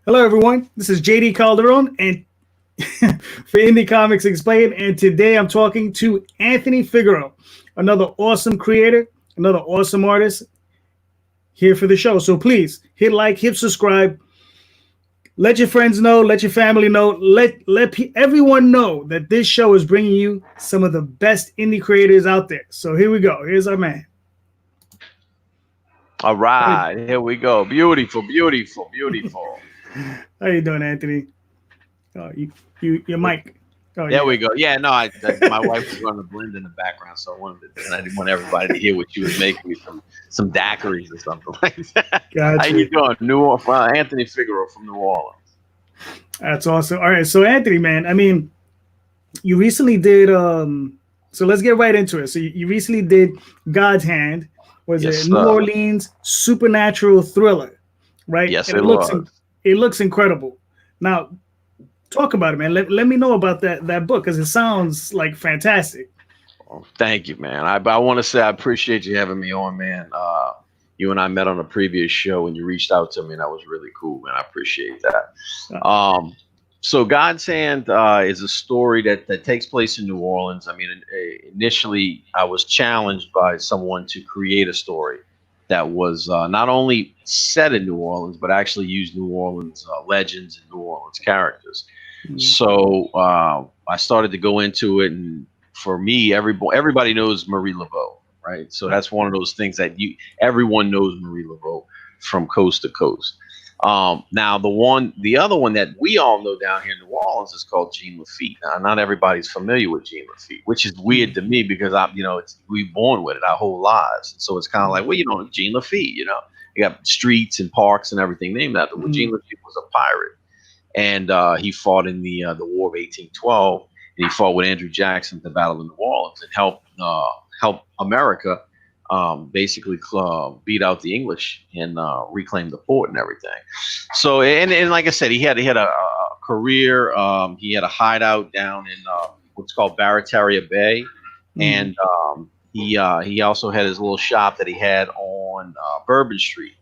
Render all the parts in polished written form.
Hello, everyone. This is JD Calderon and for Indie Comics Explained. And today I'm talking to Anthony Figaro, another awesome creator, another awesome artist here for the show. So please hit like, hit subscribe, let your friends know, let your family know, let everyone know that this show is bringing you some of the best indie creators out there. So here we go. Here's our man. All right, here we go. Beautiful, beautiful, beautiful. How you doing, Anthony? Your mic. Oh, There yeah. we go. Yeah, no, my wife was running a blend in the background, so I didn't want everybody to hear what she was making me some daiquiris or something like that. Gotcha. How you doing, Anthony Figaro from New Orleans? That's awesome. All right, so Anthony, man, I mean, you recently did. So let's get right into it. So you recently did Godhand. Was Yes, it New sir. Orleans supernatural thriller, right? Yes, And it was. it looks incredible. Now, talk about it, man. Let me know about that book because it sounds like fantastic. Well, thank you, man. I want to say I appreciate you having me on, man. You and I met on a previous show, and you reached out to me, and that was really cool, man. I appreciate that. So God's Hand is a story that takes place in New Orleans. I mean, initially I was challenged by someone to create a story that was not only set in New Orleans, but actually used New Orleans legends and New Orleans characters. So I started to go into it, and for me, everybody knows Marie Laveau, right? So that's one of those things that everyone knows Marie Laveau from coast to coast. Now the other one that we all know down here in New Orleans is called Jean Lafitte. Now, not everybody's familiar with Jean Lafitte, which is weird to me because we born with it our whole lives. So it's kind of like, well, Jean Lafitte, you got streets and parks and everything named after. Well, Jean Lafitte was a pirate, and he fought in the War of 1812, and he fought with Andrew Jackson at the Battle of New Orleans and help America basically beat out the English and reclaim the fort and everything. So and like I said, he had a career. He had a hideout down in what's called Barataria Bay, and he also had his little shop that he had on Bourbon Street,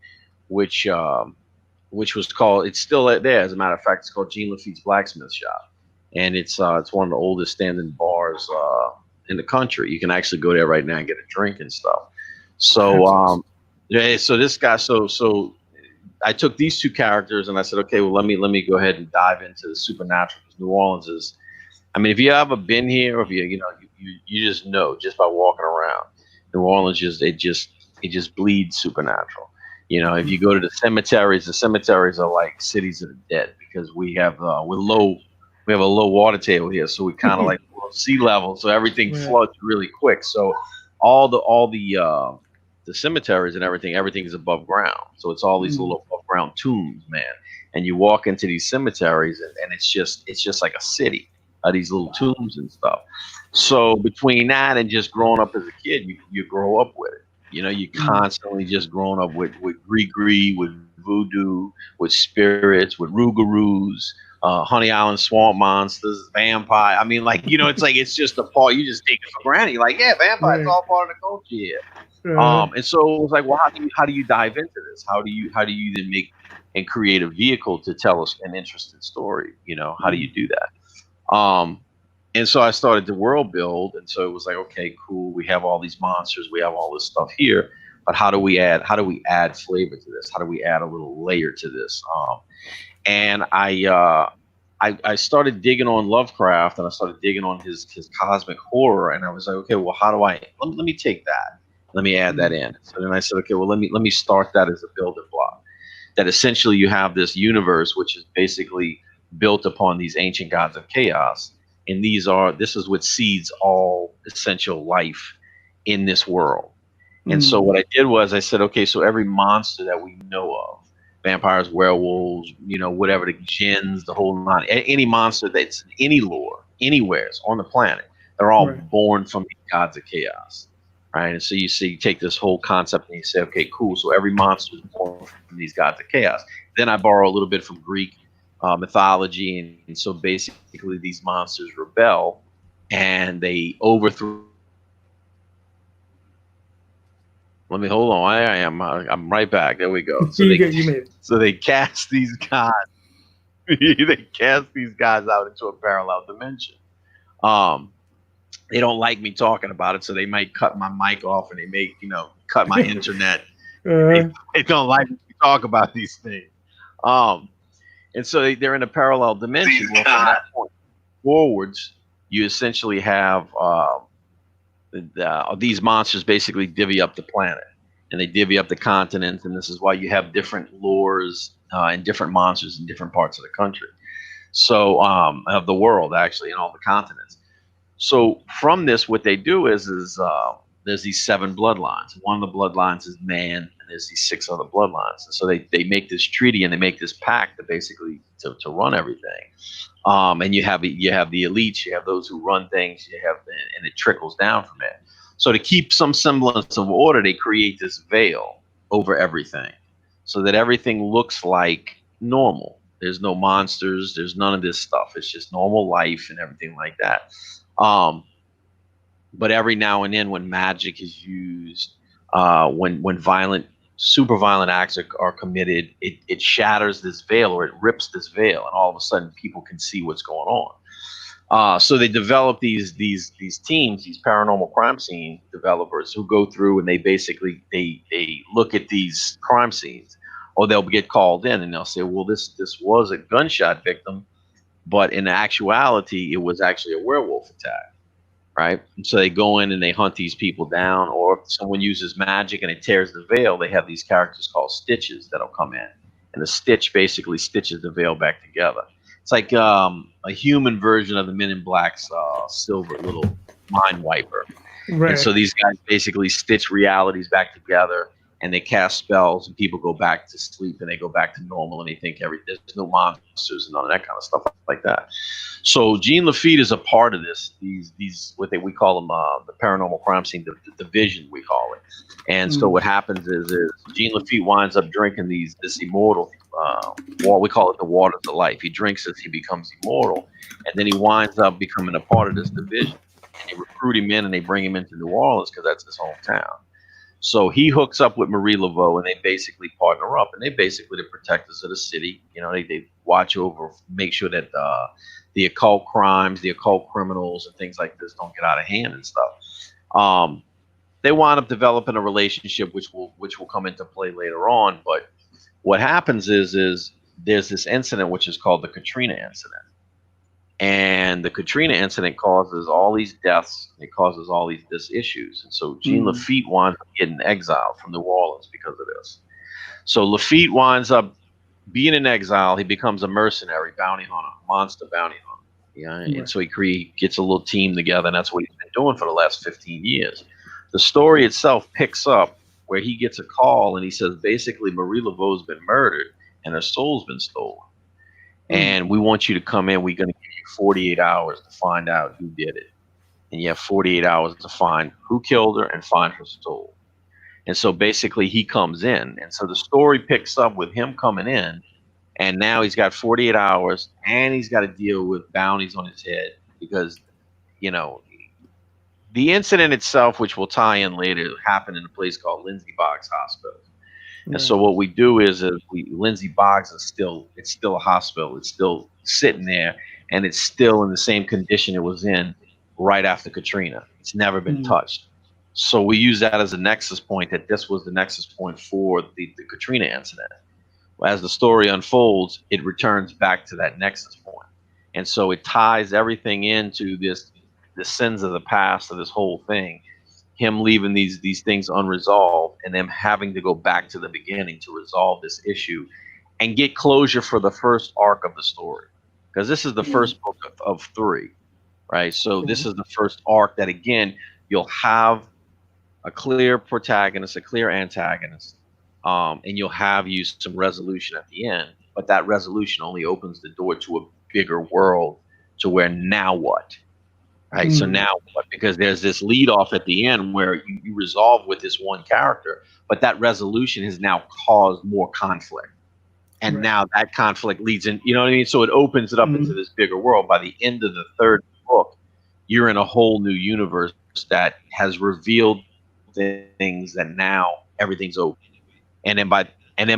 which was called. It's still there, as a matter of fact. It's called Jean Lafitte's Blacksmith Shop, and it's one of the oldest standing bars in the country. You can actually go there right now and get a drink and stuff. So so this guy, so I took these two characters and I said, okay, well let me go ahead and dive into the supernatural, because New Orleans is, I mean, if you ever been here, or if you just know just by walking around, New Orleans it just bleeds supernatural. If you go to the cemeteries are like cities of the dead, because we have a low water table here, so we kind of like sea level, so everything floods really quick. So all the cemeteries and everything is above ground. So it's all these little above ground tombs, man. And you walk into these cemeteries and it's just like a city of these little tombs and stuff. So between that and just growing up as a kid, you grow up with it. You constantly just growing up with gree, with voodoo, with spirits, with rougarous, Honey Island swamp monsters, vampire. I mean, like, it's like, it's just a part, you just take it for granted. You're like, yeah, vampire, it's all part of the culture here. And so it was like, well, how do you dive into this? How do you then make and create a vehicle to tell us an interesting story? How do you do that? And so I started to world build, and so it was like, okay, cool. We have all these monsters, we have all this stuff here, but how do we add flavor to this? How do we add a little layer to this? And I started digging on Lovecraft, and I started digging on his cosmic horror, and I was like, okay, well, how do let me take that. Let me add that in. So then I said, okay, well, let me start that as a building block. That essentially you have this universe, which is basically built upon these ancient gods of chaos. And this is what seeds all essential life in this world. And so what I did was I said, okay, so every monster that we know of, vampires, werewolves, whatever, the jinns, the whole nine, any monster that's in any lore, anywhere on the planet, they're all born from the gods of chaos. Right. And so you take this whole concept and you say, okay, cool. So every monster is born from these gods of chaos. Then I borrow a little bit from Greek mythology. And so basically these monsters rebel and they overthrow. Let me hold on. I'm right back. There we go. So they cast these gods They cast these guys out into a parallel dimension. Um, they don't like me talking about it, so they might cut my mic off and they may, cut my internet. Uh, They don't like me to talk about these things. Um, and so they're in a parallel dimension. Well, from that point forwards, you essentially have these monsters basically divvy up the planet, and they divvy up the continent, and this is why you have different lores and different monsters in different parts of the country. So of the world, actually, in all the continents. So from this, what they do is there's these 7 bloodlines. One of the bloodlines is man, and there's these 6 other bloodlines. And so they make this treaty and they make this pact to basically to run everything. And you have the elites, you have those who run things, and it trickles down from it. So to keep some semblance of order, they create this veil over everything, so that everything looks like normal. There's no monsters. There's none of this stuff. It's just normal life and everything like that. But every now and then, when magic is used, when super violent acts are committed, it shatters this veil, or it rips this veil, and all of a sudden people can see what's going on. So they develop these teams, these paranormal crime scene developers, who go through and they basically they look at these crime scenes, or they'll get called in and they'll say, well, this was a gunshot victim, but in actuality, it was actually a werewolf attack. Right. And so they go in and they hunt these people down, or if someone uses magic and it tears the veil, they have these characters called stitches that'll come in, and the stitch basically stitches the veil back together. It's like a human version of the Men in Black's silver little mind wiper. right. And so these guys basically stitch realities back together, and they cast spells, and people go back to sleep and they go back to normal, and they think there's no monsters and none of that kind of stuff like that. So Jean Lafitte is a part of this. These we call them the paranormal crime scene division, we call it. And so what happens is Jean Lafitte winds up drinking this immortal we call it the waters of life. He drinks this, he becomes immortal, and then he winds up becoming a part of this division. And they recruit him in and they bring him into New Orleans because that's his hometown. So he hooks up with Marie Laveau, and they basically partner up, and they basically the protectors of the city. They watch over, make sure that the occult crimes, the occult criminals, and things like this don't get out of hand and stuff. They wind up developing a relationship, which will come into play later on. But what happens is there's this incident which is called the Katrina incident, and the Katrina incident causes all these deaths. It causes all these issues, and so Jean Lafitte winds up getting exiled from New Orleans because of this. So Lafitte winds up being in exile. He becomes a mercenary bounty hunter, monster bounty hunter. And so he gets a little team together, and that's what he's been doing for the last 15 years. The story itself picks up where he gets a call, and he says basically Marie Laveau's been murdered and her soul's been stolen. And we want you to come in. We're going to give you 48 hours to find out who did it. And you have 48 hours to find who killed her and find her soul. And so basically he comes in. And so the story picks up with him coming in. And now he's got 48 hours, and he's got to deal with bounties on his head because, the incident itself, which will tie in later, happened in a place called Lindsay Boggs Hospital. And so what we do is Lindsay Boggs is still a hospital. It's still sitting there, and it's still in the same condition it was in right after Katrina. It's never been touched. So we use that as a nexus point, that this was the nexus point for the Katrina incident. As the story unfolds, it returns back to that nexus point. And so it ties everything into the sins of the past of this whole thing. Him leaving these things unresolved, and them having to go back to the beginning to resolve this issue and get closure for the first arc of the story, because this is the first book of 3, right? So this is the first arc that, again, you'll have a clear protagonist, a clear antagonist, and you'll have some resolution at the end, but that resolution only opens the door to a bigger world, to where now what? Right. So now what? Because there's this lead off at the end where you resolve with this one character, but that resolution has now caused more conflict. And now that conflict leads in, you know what I mean? So it opens it up into this bigger world. By the end of the 3rd book, you're in a whole new universe that has revealed things that now everything's open. And then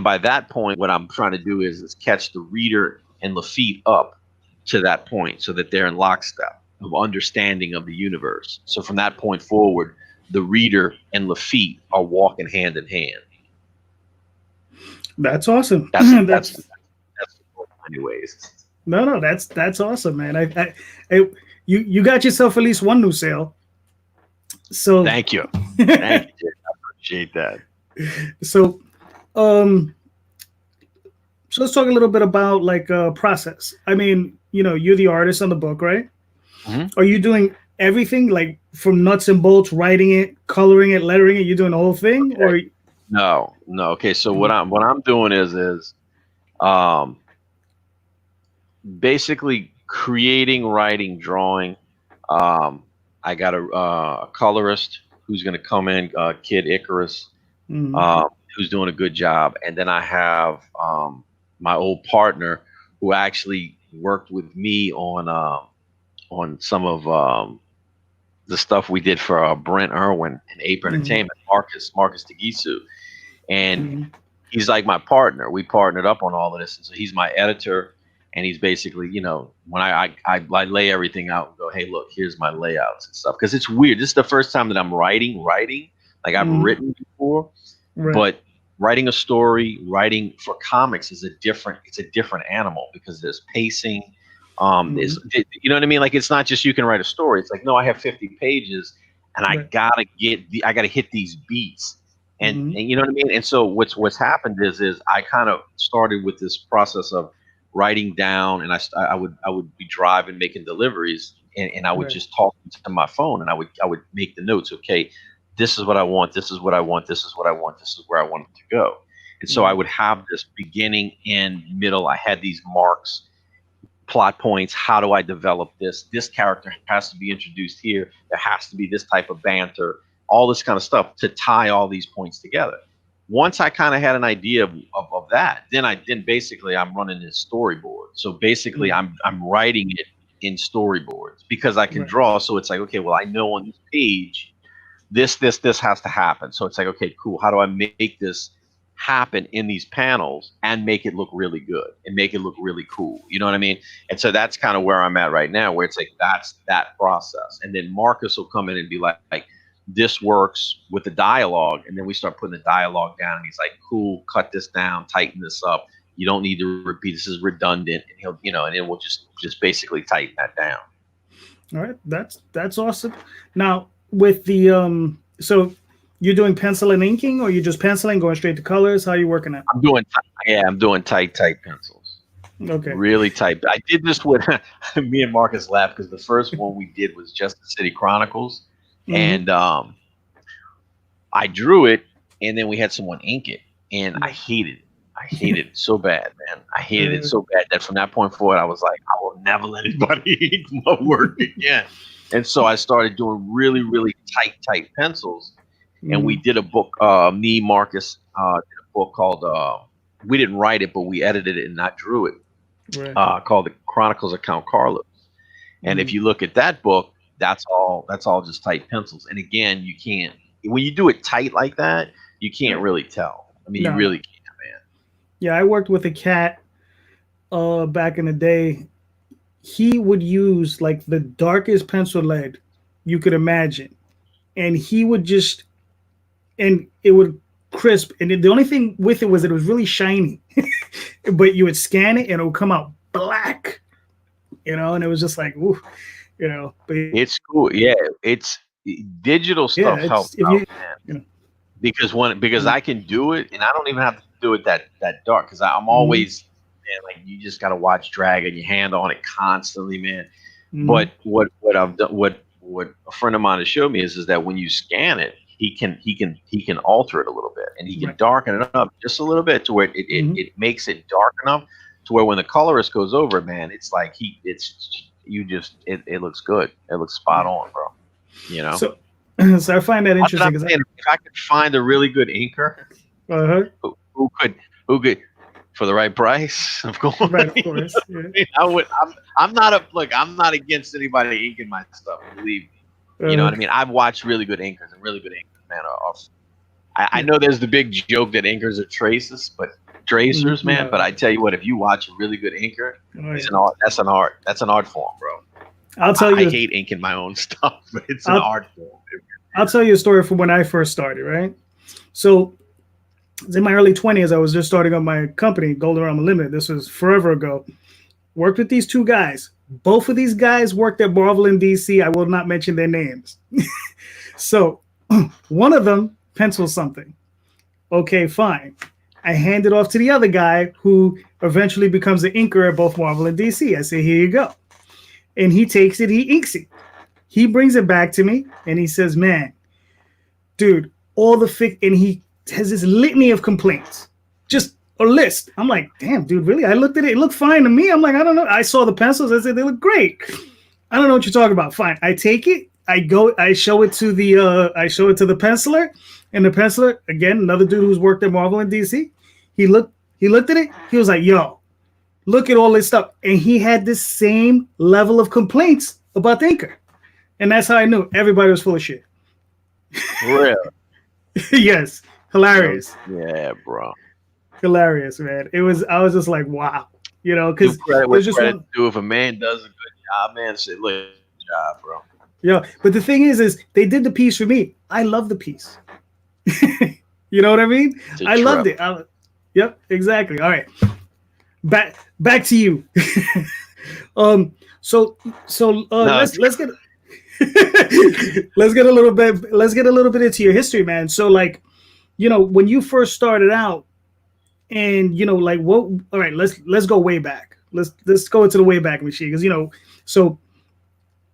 by that point, what I'm trying to do is catch the reader and Lafitte up to that point so that they're in lockstep of understanding of the universe. So from that point forward, the reader and Lafitte are walking hand in hand. That's awesome. That's anyways. No, that's awesome, man. You got yourself at least one new sale. So thank you. Thank you. I appreciate that. So, so let's talk a little bit about like process. I mean, you're the artist on the book, right? Mm-hmm. Are you doing everything, like from nuts and bolts, writing it, coloring it, lettering it? You doing the whole thing, okay. or no? Okay, so what I'm doing is basically creating, writing, drawing. I got a colorist who's going to come in, Kid Icarus, who's doing a good job, and then I have my old partner who actually worked with me on some of the stuff we did for Brent Irwin and Ape Entertainment, Marcus Tagisu, and he's like my partner. We partnered up on all of this, and so he's my editor, and he's basically, when I lay everything out and go, hey, look, here's my layouts and stuff, because it's weird. This is the first time that I'm writing. Like I've written before, but writing a story, writing for comics is a different animal, because there's pacing. You know what I mean? Like, it's not just you can write a story. It's like, no, I have 50 pages and I gotta hit these beats. And you know what I mean? And so what's happened is I kind of started with this process of writing down, and I would be driving, making deliveries, and I would just talk to my phone, and I would make the notes. Okay, this is what I want. This is what I want. This is what I want. This is where I want it to go. And so I would have this beginning, end, middle. I had these marks, plot points. How do I develop this? This character has to be introduced here. There has to be this type of banter, all this kind of stuff to tie all these points together. Once I kind of had an idea of that, then basically I'm running this storyboard. So basically I'm writing it in storyboards, because I can draw. So it's like, okay, well, I know on this page, this has to happen. So it's like, okay, cool. How do I make this happen in these panels and make it look really good and make it look really cool? You know what I mean? And so that's kind of where I'm at right now, where it's like, that's that process. And then Marcus will come in and be like this works with the dialogue, and then we start putting the dialogue down, and he's like, cool, cut this down, tighten this up, you don't need to repeat, this is redundant, and he'll, and then we'll just basically tighten that down. All right, that's awesome. Now with the so you're doing pencil and inking, or you're just penciling, going straight to colors? How are you working at? I'm doing tight pencils. Okay. Really tight. I did this with me and Marcus laughed, because the first one we did was Justice City Chronicles. And I drew it, and then we had someone ink it, and I hated it. I hated it so bad, man. I hated it so bad that from that point forward, I was like, I will never let anybody ink my work again. And so I started doing really, really tight pencils. And we did a book, me, Marcus, did a book called, we didn't write it, but we edited it and I drew it, called The Chronicles of Count Carlos. And if you look at that book, that's all just tight pencils. And again, you can't, when you do it tight like that, you can't really tell. I mean, you really can't, man. Yeah, I worked with a cat back in the day. He would use like the darkest pencil lead you could imagine, and he would just, and it would crisp. And the only thing with it was it was really shiny, but you would scan it and it would come out black, and it was just like, ooh. But it's cool. Yeah, it's digital stuff helps out, man. Because I can do it, and I don't even have to do it that dark, because I'm always, man, like, you just gotta watch dragging your hand on it constantly, man. But what I've done, what a friend of mine has showed me is that when you scan it, he can alter it a little bit, and he can darken it up just a little bit to where it makes it dark enough to where when the colorist goes over it, man, it's like it looks good. It looks spot on, bro. So I find that interesting. If I could find a really good inker, who could for the right price, of course. Right, of course. Yeah. I'm not against anybody inking my stuff. Believe me. You know what I mean? I've watched really good inkers, and really good inkers, man. I know there's the big joke that inkers are tracists, but tracers, man. No. But I tell you what, if you watch a really good inker, Oh, it's yeah. an art. That's an art. That's an art form, bro. I'll tell I you. hate inking my own stuff, but it's an art form. I'll tell you a story from when I first started. Right. So in my early 20s, I was just starting up my company, Golden Unlimited. This was forever ago. Worked with these two guys. Both of these guys worked at Marvel in DC. I will not mention their names. So one of them penciled something. Okay, fine. I hand it off to the other guy who eventually becomes an inker at both Marvel and DC. I say, here you go. And he takes it, he inks it. He brings it back to me and he says, man, dude, all the and he has this litany of complaints. Just a list. I'm like, damn, dude, really? I looked at it. It looked fine to me. I'm like, I don't know. I saw the pencils. I said, they look great. I don't know what you're talking about. Fine. I take it. I show it to the penciler, and the penciler, again, another dude who's worked at Marvel and DC. He looked at it. He was like, yo, look at all this stuff. And he had the same level of complaints about the inker. And that's how I knew everybody was full of shit. Really? Yes. Hilarious. Yeah, bro. Hilarious, man. I was just like, wow. You know, because there's just one. If a man does a good job, man, say, look, good job, bro. Yeah, but the thing is they did the piece for me. I love the piece. You know what I mean? I loved it. Yep, exactly. All right, back to you. So let's get let's get a little bit into your history, man. So like, you know, when you first started out, and you know, like what? All right, let's go way back. Let's go into the way back machine, because you know, so.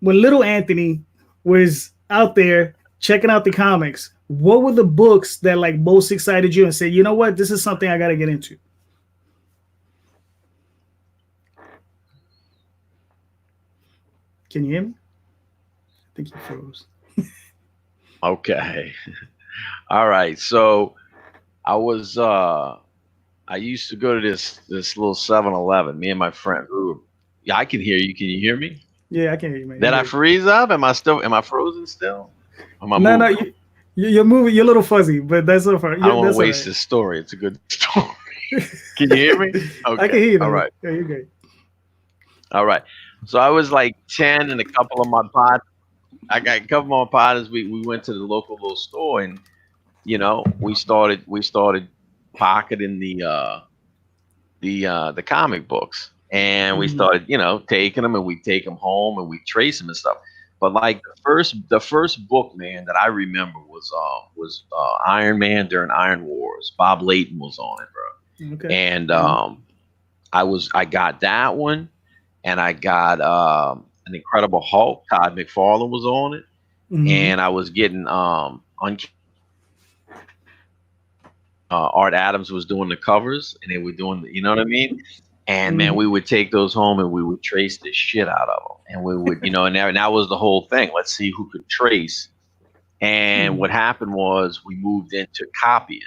When little Anthony was out there checking out the comics, what were the books that like most excited you and said, you know what, this is something I got to get into? Can you hear me? I think you froze. Okay. All right. So I used to go to this little 7-Eleven, me and my friend. Yeah, I can hear you. Can you hear me? Yeah, I can hear you, man. Did I freeze up? Am I frozen still? No, you're moving. You're a little fuzzy, but that's so far. I don't want to waste this story. It's a good story. Can you hear me? Okay. I can hear you. All right. Yeah, you're good. All right. So I was like 10, and a couple of my partners, we went to the local little store, and you know, we started pocketing the comic books. And we started, you know, taking them, and we take them home, and we trace them and stuff. But like the first book, man, that I remember was Iron Man during Iron Wars. Bob Layton was on it, bro. Okay. And I got that one, and I got an Incredible Hulk. Todd McFarlane was on it, and I was getting Art Adams was doing the covers, and they were doing you know what I mean. And man, we would take those home, and we would trace the shit out of them. And we would, you know, and that was the whole thing. Let's see who could trace. And what happened was we moved into copying,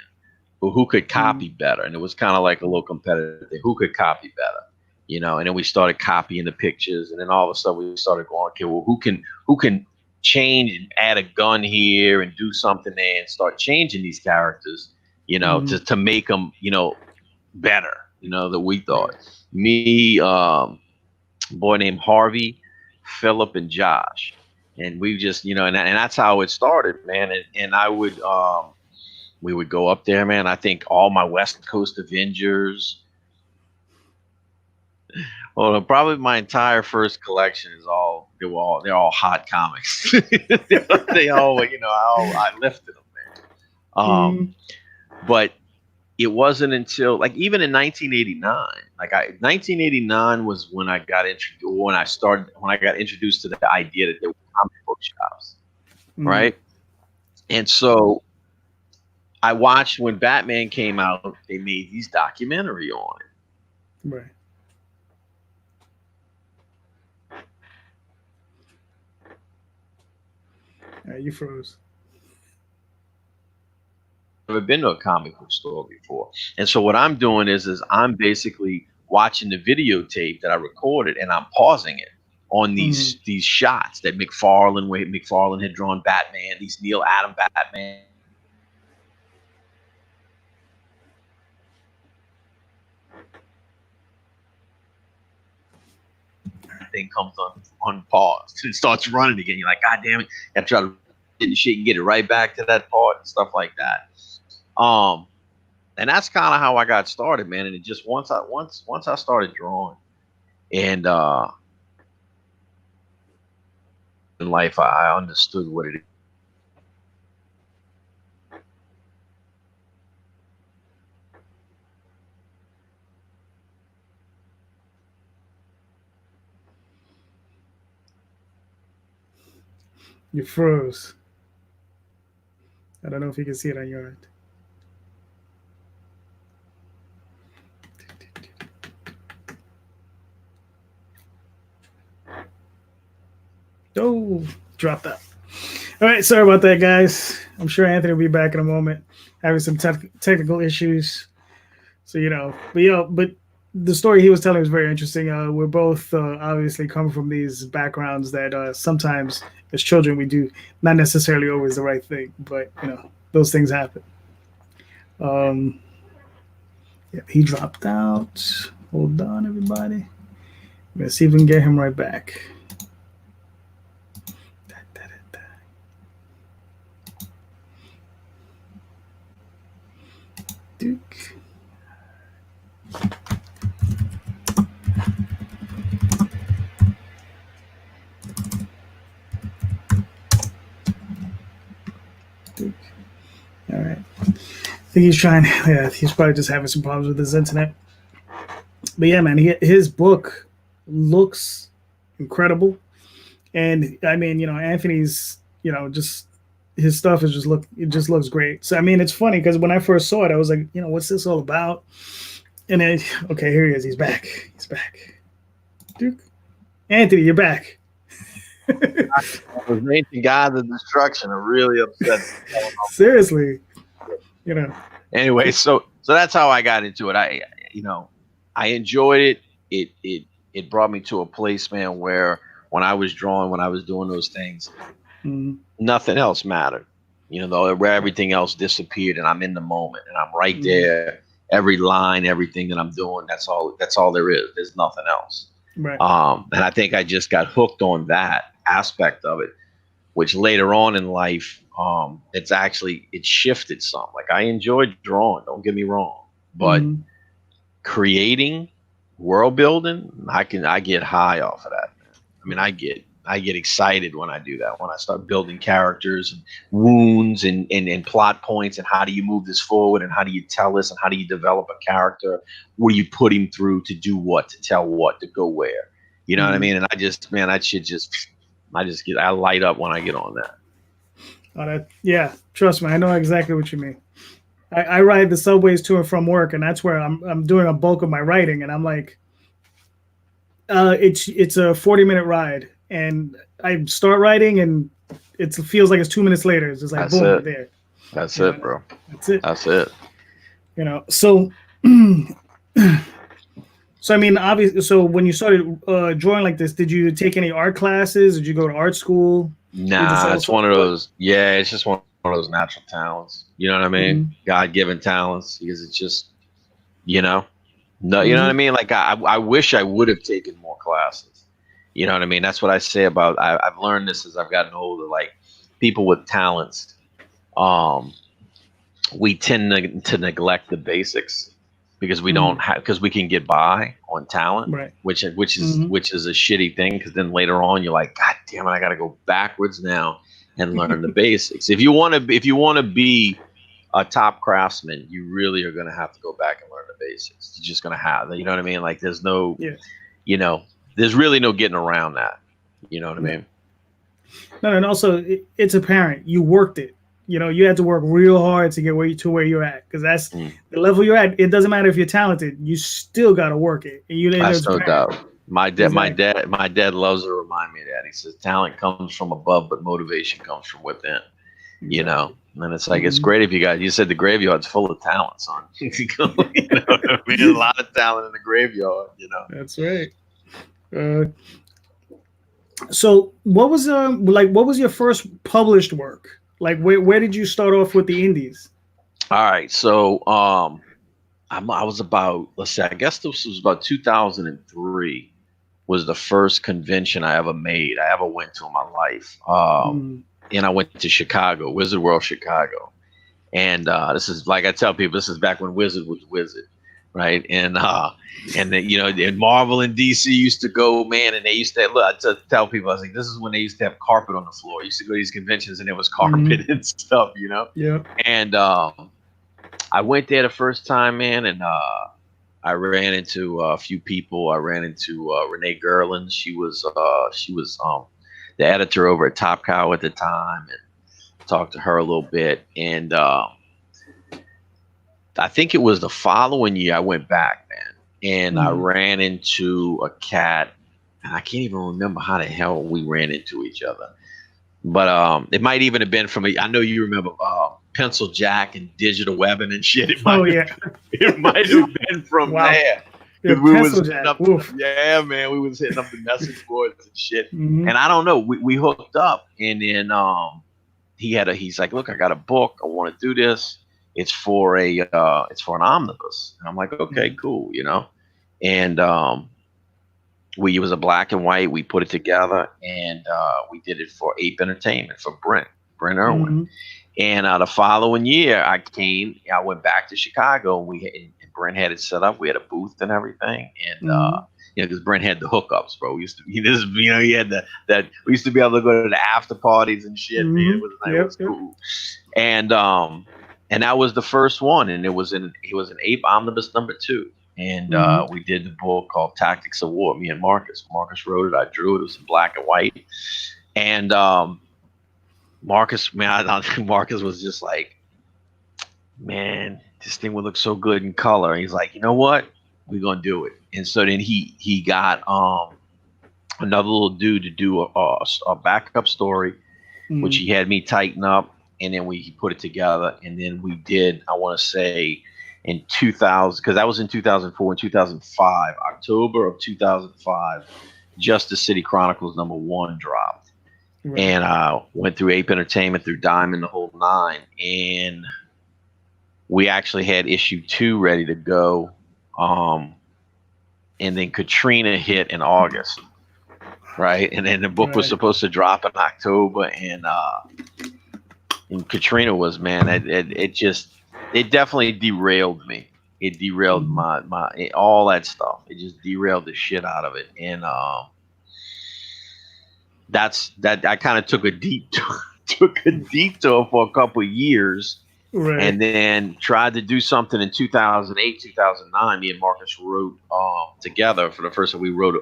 but who could copy better? And it was kind of like a little competitive thing. Who could copy better? You know, and then we started copying the pictures, and then all of a sudden we started going, okay, well, who can change and add a gun here and do something there and start changing these characters, you know, to make them, you know, better. You know, that we thought. Me, a boy named Harvey, Philip, and Josh. And we just, you know, and that's how it started, man. And I would, we would go up there, man. I think all my West Coast Avengers. Well, probably my entire first collection is they're all hot comics. They all, you know, I lifted them, man. But it wasn't until like even in 1989, 1989 was when I got introduced to the idea that there were comic book shops, right? And so I watched when Batman came out, they made these documentary on it. Right. You froze. Never been to a comic book store before, and so what I'm doing is I'm basically watching the videotape that I recorded, and I'm pausing it on these shots that McFarlane had drawn Batman, these Neil Adams Batman. that thing comes on pause. It starts running again. You're like, God damn it! You have to try to get the shit and get it right back to that part and stuff like that. And that's kind of how I got started, man. And it just once I started drawing, and in life, I understood what it is. You froze. I don't know if you can see it on your end. Oh, dropped out. All right, sorry about that, guys. I'm sure Anthony will be back in a moment, having some technical issues. So, but the story he was telling was very interesting. We're both obviously come from these backgrounds that sometimes as children we do not necessarily always the right thing, but those things happen. Yeah, he dropped out. Hold on, everybody. Let's see if we can get him right back. Duke. All right. I think he's trying. Yeah, he's probably just having some problems with his internet. But yeah, man, his book looks incredible, and I mean, Anthony's, just his stuff is it just looks great. So I mean, it's funny because when I first saw it, I was like, what's this all about? And then, okay, here he is. He's back. He's back. Duke, Anthony, you're back. Those ancient gods of destruction are really upset. Seriously, Anyway, so that's how I got into it. I enjoyed it. It brought me to a place, man, where when I was drawing, when I was doing those things, nothing else mattered. Where everything else disappeared, and I'm in the moment, and I'm right there. Every line, everything that I'm doing, that's all there is. There's nothing else. Right. And I think I just got hooked on that aspect of it, which later on in life, it shifted some. Like I enjoyed drawing, don't get me wrong, but creating, world building, I get high off of that, man. I mean, I get excited when I do that, when I start building characters and wounds and plot points, and how do you move this forward, and how do you tell this, and how do you develop a character? What do you put him through to do what, to tell what, to go where? You know what I mean? And I light up when I get on that. Yeah, trust me, I know exactly what you mean. I ride the subways to and from work, and that's where I'm doing a bulk of my writing, and I'm like, it's a 40-minute ride, and I start writing, and it feels like it's 2 minutes later. It's just like, boom, you're there. That's it, bro. That's it. That's it. So I mean, obviously, so when you started drawing like this, did you take any art classes? Did you go to art school? Nah, it's one of those. Yeah, it's just one of those natural talents. You know what I mean? God-given talents, because it's just, no, you know what I mean? Like I wish I would have taken more classes. You know what I mean? That's what I say about. I've learned this as I've gotten older. Like people with talents, we tend to neglect the basics because we don't have, because we can get by on talent, right? Which is a shitty thing, because then later on you're like, God damn it, I got to go backwards now and learn the basics. If you want to be a top craftsman, you really are going to have to go back and learn the basics. You're just going to have, you know what I mean? Like there's no, there's really no getting around that. You know what I mean? No, and also it's apparent you worked it. You had to work real hard to get where you're at, because that's the level you're at. It doesn't matter if you're talented; you still got to work it. And that's no doubt. My dad loves to remind me of that. He says, "Talent comes from above, but motivation comes from within." And it's like, it's great if you said the graveyard's full of talent, son. You know what I mean? There's a lot of talent in the graveyard. That's right. So what was your first published work? Like where did you start off with the indies? All right, so I was about, let's say, I guess this was about 2003 was the first convention I ever made. I ever went to in my life. And I went to Chicago, Wizard World Chicago. And this is, like I tell people, this is back when Wizard was Wizard, right? And then, you know, and Marvel and DC used to go, man, and they used to look. I tell people, I was like, this is when they used to have carpet on the floor. I used to go to these conventions and there was carpet and stuff, you know. Yeah. And I went there the first time, man, and I ran into a few people. I ran into Renee Gerlin. She was the editor over at Top Cow at the time, and talked to her a little bit. And I think it was the following year I went back, man, and I ran into a cat, and I can't even remember how the hell we ran into each other. But it might even have been from I know you remember Pencil Jack and Digital Webbing and shit. It might have been from there. Yeah, we was Jack. Up, yeah, man, we was hitting up the message boards and shit. And I don't know, we hooked up, and then he's like, look, I got a book. I want to do this. It's for an omnibus. And I'm like, okay, cool, you know. And it was a black and white. We put it together, and we did it for Ape Entertainment for Brent Irwin. And the following year, I went back to Chicago, and Brent had it set up. We had a booth and everything, and you know, because Brent had the hookups, bro. We used to, he had that. We used to be able to go to the after parties and shit. Man, it was cool. And that was the first one, and it was an Ape Omnibus #2. And we did the book called Tactics of War. Me and Marcus wrote it. I drew it. It was in black and white. And Marcus, man, I think Marcus was just like, man, this thing would look so good in color. And he's like, you know what? We're gonna do it. And so then he got another little dude to do a backup story, which he had me tighten up, and then he put it together. And then we did, I want to say, in 2000, because that was in 2004 and 2005, October of 2005, Justice City Chronicles #1 dropped. And I went through Ape Entertainment, through Diamond, the whole nine, and we actually had issue 2 ready to go. And then Katrina hit in August, right? And then the book was supposed to drop in October, and Katrina was, man, it definitely derailed me. It derailed my all that stuff. It just derailed the shit out of it, and I kind of took a detour for a couple of years. Right. And then tried to do something in 2008, 2009. Me and Marcus wrote together for the first time. We wrote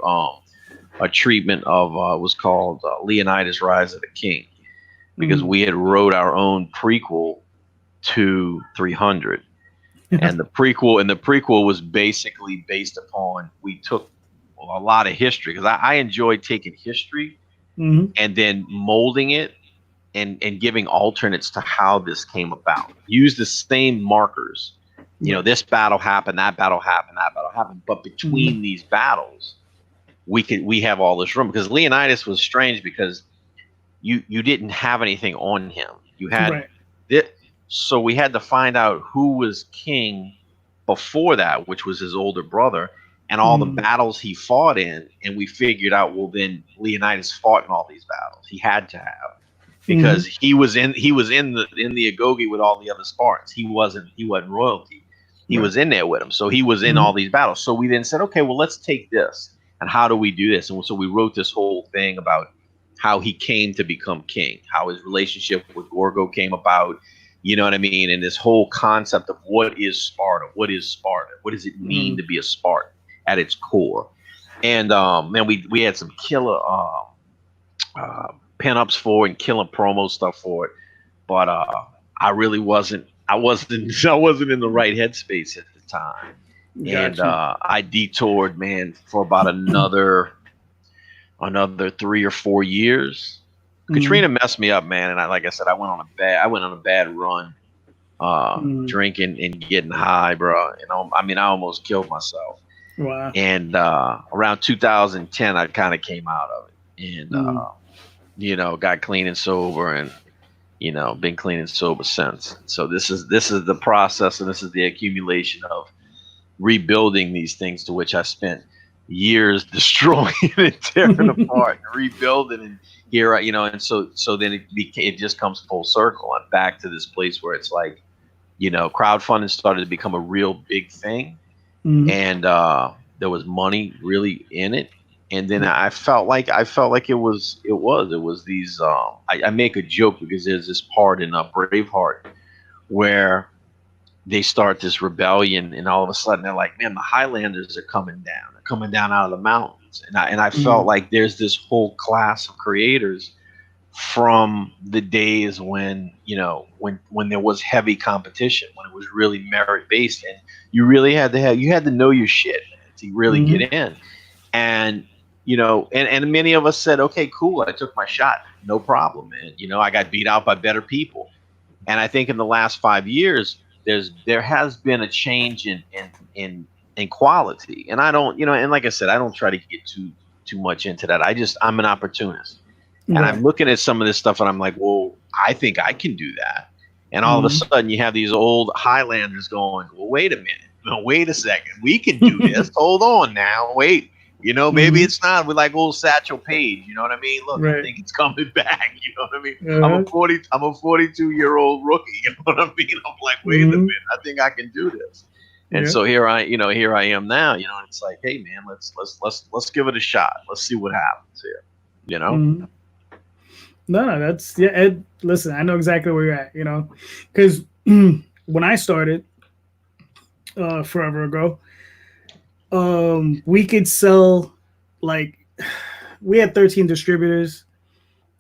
a treatment of it was called Leonidas Rise of the King, because we had wrote our own prequel to 300. And the prequel was basically based upon, we took a lot of history, because I enjoyed taking history and then molding it and giving alternates to how this came about. Use the same markers. You know, this battle happened, that battle happened, that battle happened. But between these battles, we have all this room, because Leonidas was strange, because you didn't have anything on him. You had so we had to find out who was king before that, which was his older brother, and all the battles he fought in. And we figured out, well, then Leonidas fought in all these battles. He had to have, because he was in the Agoge with all the other Spartans. He wasn't royalty. He was in there with them. So he was in all these battles. So we then said, okay, well, let's take this, and how do we do this? And so we wrote this whole thing about how he came to become king, how his relationship with Gorgo came about, you know what I mean? And this whole concept of what is Sparta? What is Sparta? What does it mean to be a Spartan at its core? And man, we had some killer pinups for it and killer promo stuff for it, but I really wasn't in the right headspace at the time. Gotcha. And I detoured, man, for about another 3 or 4 years. Katrina messed me up, man, and like I said, I went on a bad run, drinking and getting high, bro. And I almost killed myself. Wow. And around 2010, I kind of came out of it, and you know, got clean and sober, and you know, been clean and sober since. So this is the process, and this is the accumulation of rebuilding these things, to which I spent years destroying and tearing apart and rebuilding, and here, you know, and so then it just comes full circle and back to this place where it's like, you know, crowdfunding started to become a real big thing, and there was money really in it. And then I felt like it was these. I make a joke because there's this part in Braveheart where they start this rebellion, and all of a sudden they're like, man, the Highlanders are coming down. They're coming down out of the mountains, and I felt like there's this whole class of creators from the days when, you know, when there was heavy competition, when it was really merit based, and you really had to know your shit, man, to really get in. And you know, and many of us said, okay, cool, I took my shot, no problem, man. You know, I got beat out by better people. And I think in the last 5 years, there has been a change in quality. And I don't, you know, and like I said, I don't try to get too much into that. I'm an opportunist. And I'm looking at some of this stuff and I'm like, well, I think I can do that. And all of a sudden you have these old Highlanders going, well, wait a minute. No, wait a second. We can do this. Hold on now. Wait. You know, maybe it's not. We're like old Satchel Paige. You know what I mean? Look, I think it's coming back. You know what I mean? I'm a 42-year-old rookie. You know what I mean? I'm like, wait a minute. I think I can do this. And so here I am now. You know, it's like, hey man, let's give it a shot. Let's see what happens here. You know? No, that's Ed, listen, I know exactly where you're at. You know, because when I started forever ago, we could sell, like, we had 13 distributors.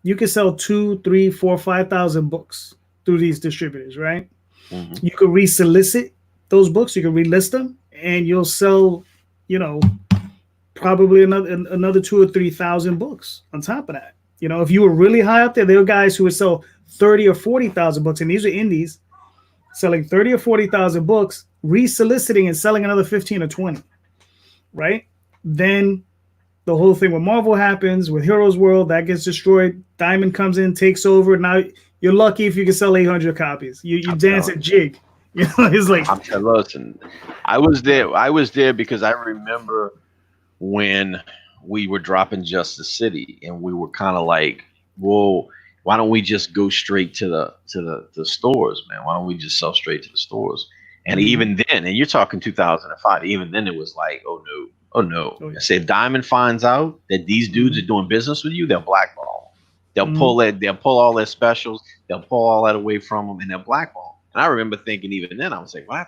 You could sell 2, 3, 4, 5,000 books through these distributors, right? You could resolicit those books, you could relist them, and you'll sell, you know, probably another 2 or 3,000 books on top of that. You know, if you were really high up there were guys who would sell 30 or 40,000 books, and these are indies selling 30 or 40,000 books, resoliciting and selling another 15 or 20. Right? Then the whole thing with Marvel happens, with Heroes World, that gets destroyed. Diamond comes in, takes over. Now you're lucky if you can sell 800 copies. You dance at jig. You know, it's like, listen, I was there because I remember when we were dropping Justice City, and we were kind of like, whoa, why don't we just go straight to the stores, man? Why don't we just sell straight to the stores? And even then, and you're talking 2005, even then it was like, oh no. I say, if Diamond finds out that these dudes are doing business with you, they'll blackball. They'll pull all their specials, they'll pull all that away from them, and they'll blackball. And I remember thinking even then, I was like, well,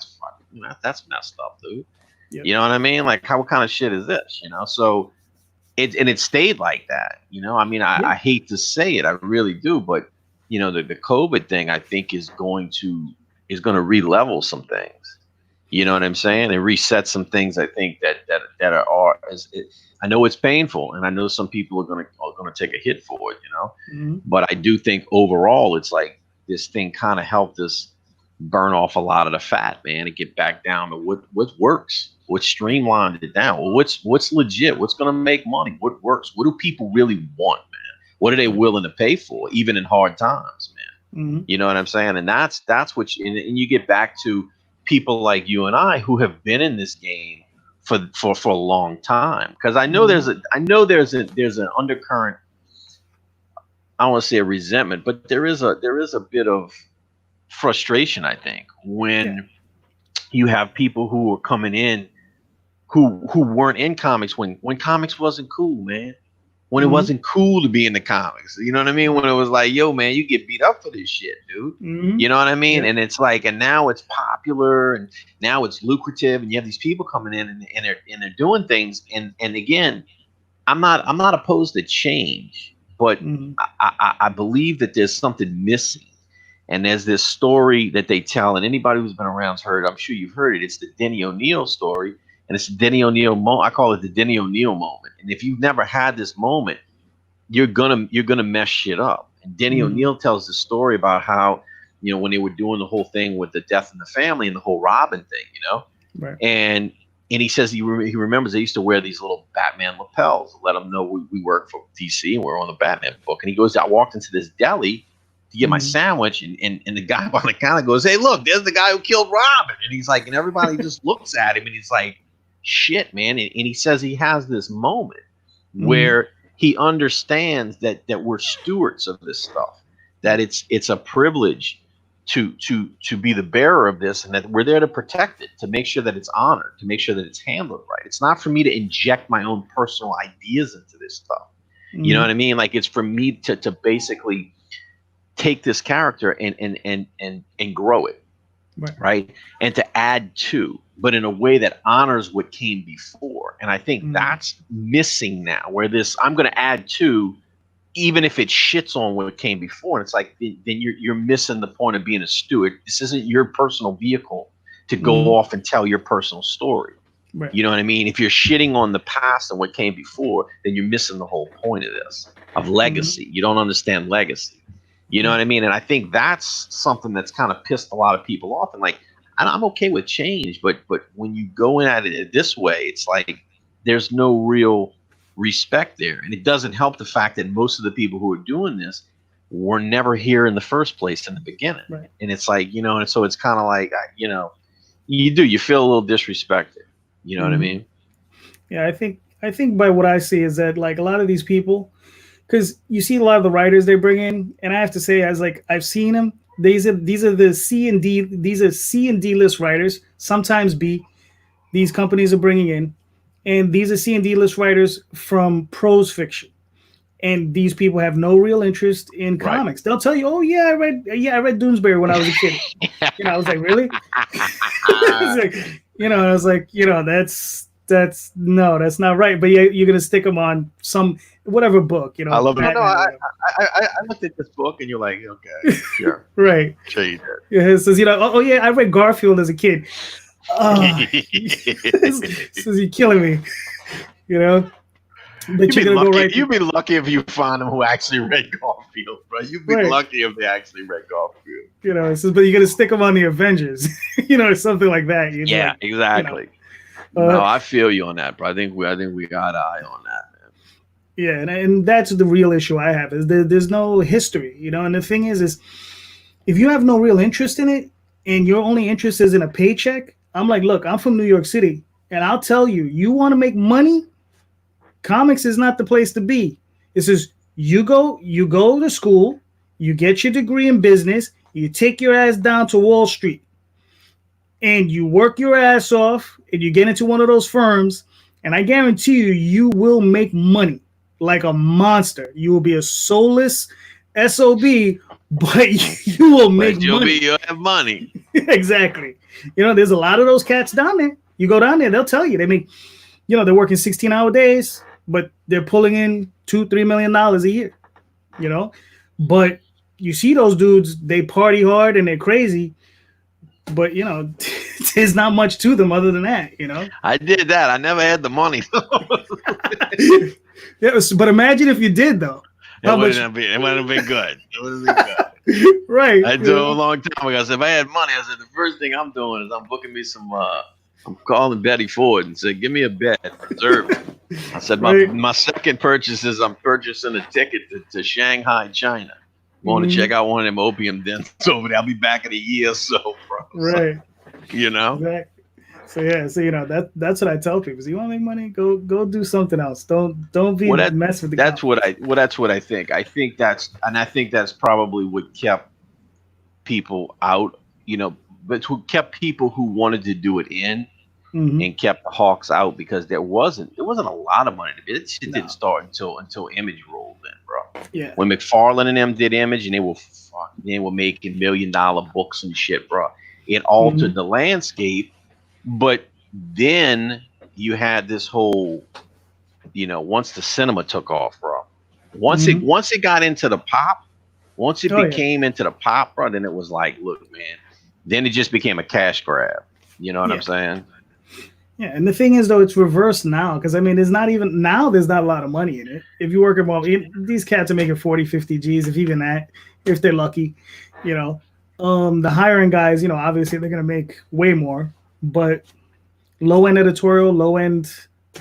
that's messed up, dude. Yep. You know what I mean? Like, what kind of shit is this? You know, so it stayed like that. You know, I mean, I hate to say it, I really do, but you know, the COVID thing, I think is going to re-level some things. You know what I'm saying? And reset some things. I think that are I know it's painful, and I know some people are gonna take a hit for it. You know, but I do think overall, it's like this thing kind of helped us burn off a lot of the fat, man, and get back down to what works, what streamlined it down. Well, what's legit? What's gonna make money? What works? What do people really want, man? What are they willing to pay for, even in hard times, man? You know what I'm saying? And that's what and you get back to people like you and I who have been in this game for a long time. Because I know there's an undercurrent. I don't want to say a resentment, but there is a bit of frustration, I think, when you have people who are coming in who weren't in comics when comics wasn't cool, man. When it wasn't cool to be in the comics, you know what I mean? When it was like, yo, man, you get beat up for this shit, dude. You know what I mean? And it's like, and now it's popular, and now it's lucrative, and you have these people coming in, and they're doing things. And again, I'm not opposed to change, but I believe that there's something missing. And there's this story that they tell, and anybody who's been around's heard. I'm sure you've heard it. It's the Denny O'Neil story. And it's the Denny O'Neil moment. I call it the Denny O'Neil moment. And if you've never had this moment, you're gonna mess shit up. And Denny O'Neil tells the story about how, you know, when they were doing the whole thing with the death in the family and the whole Robin thing, you know, right. And he says he remembers they used to wear these little Batman lapels to let them know we work for DC and we're on the Batman book. And he goes, I walked into this deli to get my sandwich, and the guy behind the counter goes, hey, look, there's the guy who killed Robin. And he's like, and everybody just looks at him, and he's like, shit, man. And he says he has this moment where he understands that we're stewards of this stuff, that it's a privilege to be the bearer of this, and that we're there to protect it, to make sure that it's honored, to make sure that it's handled right. It's not for me to inject my own personal ideas into this stuff. You know what I mean? Like, it's for me to basically take this character and grow it, right? And to add to, but in a way that honors what came before. And I think that's missing now, where this, I'm going to add to, even if it shits on what came before. And it's like, then you're missing the point of being a steward. This isn't your personal vehicle to go off and tell your personal story. Right. You know what I mean? If you're shitting on the past and what came before, then you're missing the whole point of this, of legacy. You don't understand legacy. You know what I mean? And I think that's something that's kind of pissed a lot of people off. And like, I'm okay with change, but when you go in at it this way, it's like there's no real respect there. And it doesn't help the fact that most of the people who are doing this were never here in the first place in the beginning. Right. And it's like, you know, and so it's kind of like, you know, you feel a little disrespected. You know what I mean? Yeah, I think by what I see is that, like, a lot of these people, because you see a lot of the writers they bring in, and I have to say, I've seen them. These are the C and D list writers, sometimes B. These companies are bringing in, and these are C and D list writers from prose fiction, and these people have no real interest in comics. They'll tell you, "Oh yeah, I read Doonesbury when I was a kid." You know, I was like, "Really?" It's like, you know, I was like, you know, that's not right. But you're gonna stick them on some whatever book, you know. I love it. No, I looked at this book and you're like, okay, sure, right. Sure you did. Yeah, it says, you know, oh yeah, I read Garfield as a kid. Says you're killing me, you know. But you'd be lucky if you find them who actually read Garfield, bro. You'd be lucky if they actually read Garfield. You know, it says, but you're gonna stick them on the Avengers, you know, or something like that. Yeah, exactly. You know, no, I feel you on that, bro. I think we got an eye on that, man. Yeah, and that's the real issue I have, is there's no history, you know. And the thing is if you have no real interest in it, and your only interest is in a paycheck, I'm like, look, I'm from New York City, and I'll tell you, you want to make money, comics is not the place to be. It says you go to school, you get your degree in business, you take your ass down to Wall Street, and you work your ass off, and you get into one of those firms, and I guarantee you will make money like a monster. You will be a soulless SOB, but you will make money. You'll have money. Exactly. You know, there's a lot of those cats down there. You go down there, they'll tell you. They make, you know, they're working 16-hour days, but they're pulling in $2-3 million a year, you know. But you see those dudes, they party hard and they're crazy, but, you know, there's not much to them other than that, you know. I did that. I never had the money. Yeah, but imagine if you did, though. It wouldn't have been good. It would have been good. Right. I did it a long time ago. I said, if I had money, I said, the first thing I'm doing is I'm booking me some, I'm calling Betty Ford and said, give me a bet, reserve it. I said, my second purchase is I'm purchasing a ticket to Shanghai, China. Want to check out one of them opium dens over there. I'll be back in a year or so, bro. Right. So, you know? Exactly. So yeah, so you know that's what I tell people. So you want to make money, go do something else. Don't be mess with the. That's what I think. I think that's probably what kept people out. You know, but who kept people who wanted to do it in, and kept the hawks out, because there wasn't a lot of money to be. It didn't start until Image rolled in, bro. Yeah. When McFarlane and them did Image, and they were making $1 million books and shit, bro. It altered the landscape. But then you had this whole, you know, once the cinema took off, bro. Once it got into the pop, once it became into the pop, bro, then it was like, look, man. Then it just became a cash grab. You know what I'm saying? Yeah, and the thing is, though, it's reversed now, because I mean, there's not a lot of money in it. If you work at Marvel, these cats are making 40, 50 G's, if even that, if they're lucky. You know, the hiring guys, you know, obviously they're gonna make way more. But low-end editorial, low-end,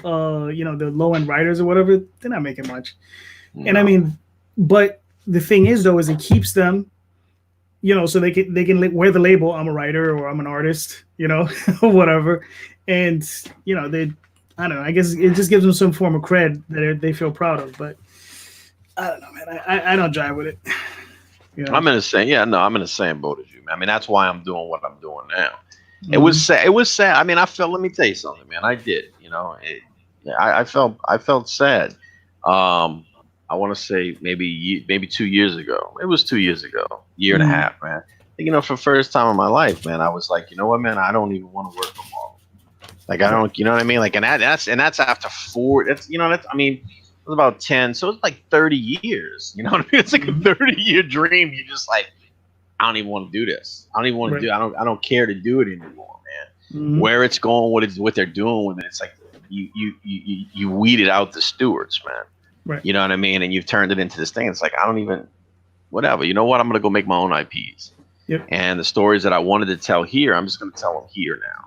you know, the low-end writers or whatever, they're not making much. No. And I mean, but the thing is, though, is it keeps them so they can wear the label, I'm a writer or I'm an artist, or whatever. And, they, I don't know, I guess it just gives them some form of cred that they feel proud of. But I don't know, man. I don't jive with it. I'm in the same, I'm in the same boat as you, man. I mean, that's why I'm doing what I'm doing now. Mm-hmm. It was sad. It was sad. I mean, let me tell you something, man. I did, I felt sad. I want to say maybe 2 years ago. It was 2 years ago, year and a half, man. For the first time in my life, man, I was like, you know what, man, I don't even want to work no more. Like, I don't, you know what I mean? Like, and that's after 4. I mean, it was about 10, so it's like 30 years. You know what I mean? It's like a 30-year dream. You just like, I don't even want to do this. I don't even want to do. I don't care to do it anymore, man. Mm-hmm. Where it's going, what they're doing with it, it's like you weeded out the stewards, man. Right. You know what I mean? And you've turned it into this thing. It's like, I don't even, whatever. You know what? I'm gonna go make my own IPs. Yep. And the stories that I wanted to tell here, I'm just gonna tell them here now.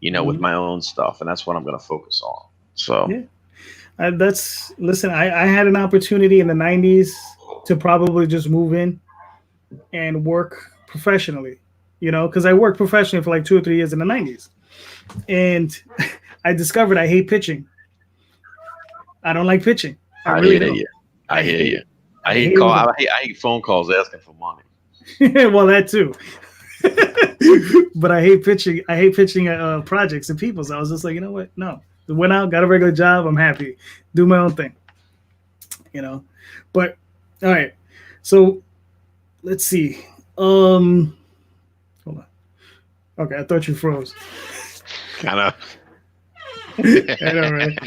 Mm-hmm. With my own stuff, and that's what I'm gonna focus on. So yeah. Listen. I had an opportunity in the '90s to probably just move in and work professionally, because I worked professionally for like 2 or 3 years in the '90s, and I discovered I hate pitching. I don't like pitching. I really don't. I hear you. I hate phone calls asking for money. Well, that too. But I hate pitching. I hate pitching projects and people. So I was just like, you know what? No, went out, got a regular job. I'm happy. Do my own thing. But all right. So let's see. Hold on. Okay, I thought you froze. Kind of. I know, right?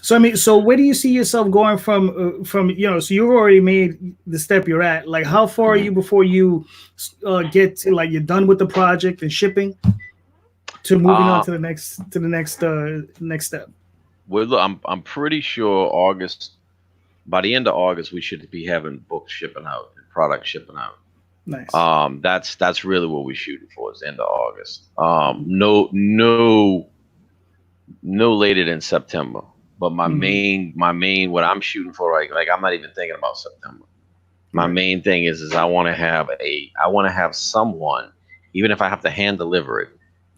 So I mean, so where do you see yourself going from so you've already made the step you're at. Like, how far are you before you get to, like, you're done with the project and shipping to moving on to the next step? Well, look, I'm pretty sure by the end of August, we should be having books shipping out and product shipping out. Nice. That's really what we're shooting for, is the end of August. No later than September. But my main, what I'm shooting for, like I'm not even thinking about September. My main thing is I want to have someone, even if I have to hand deliver it,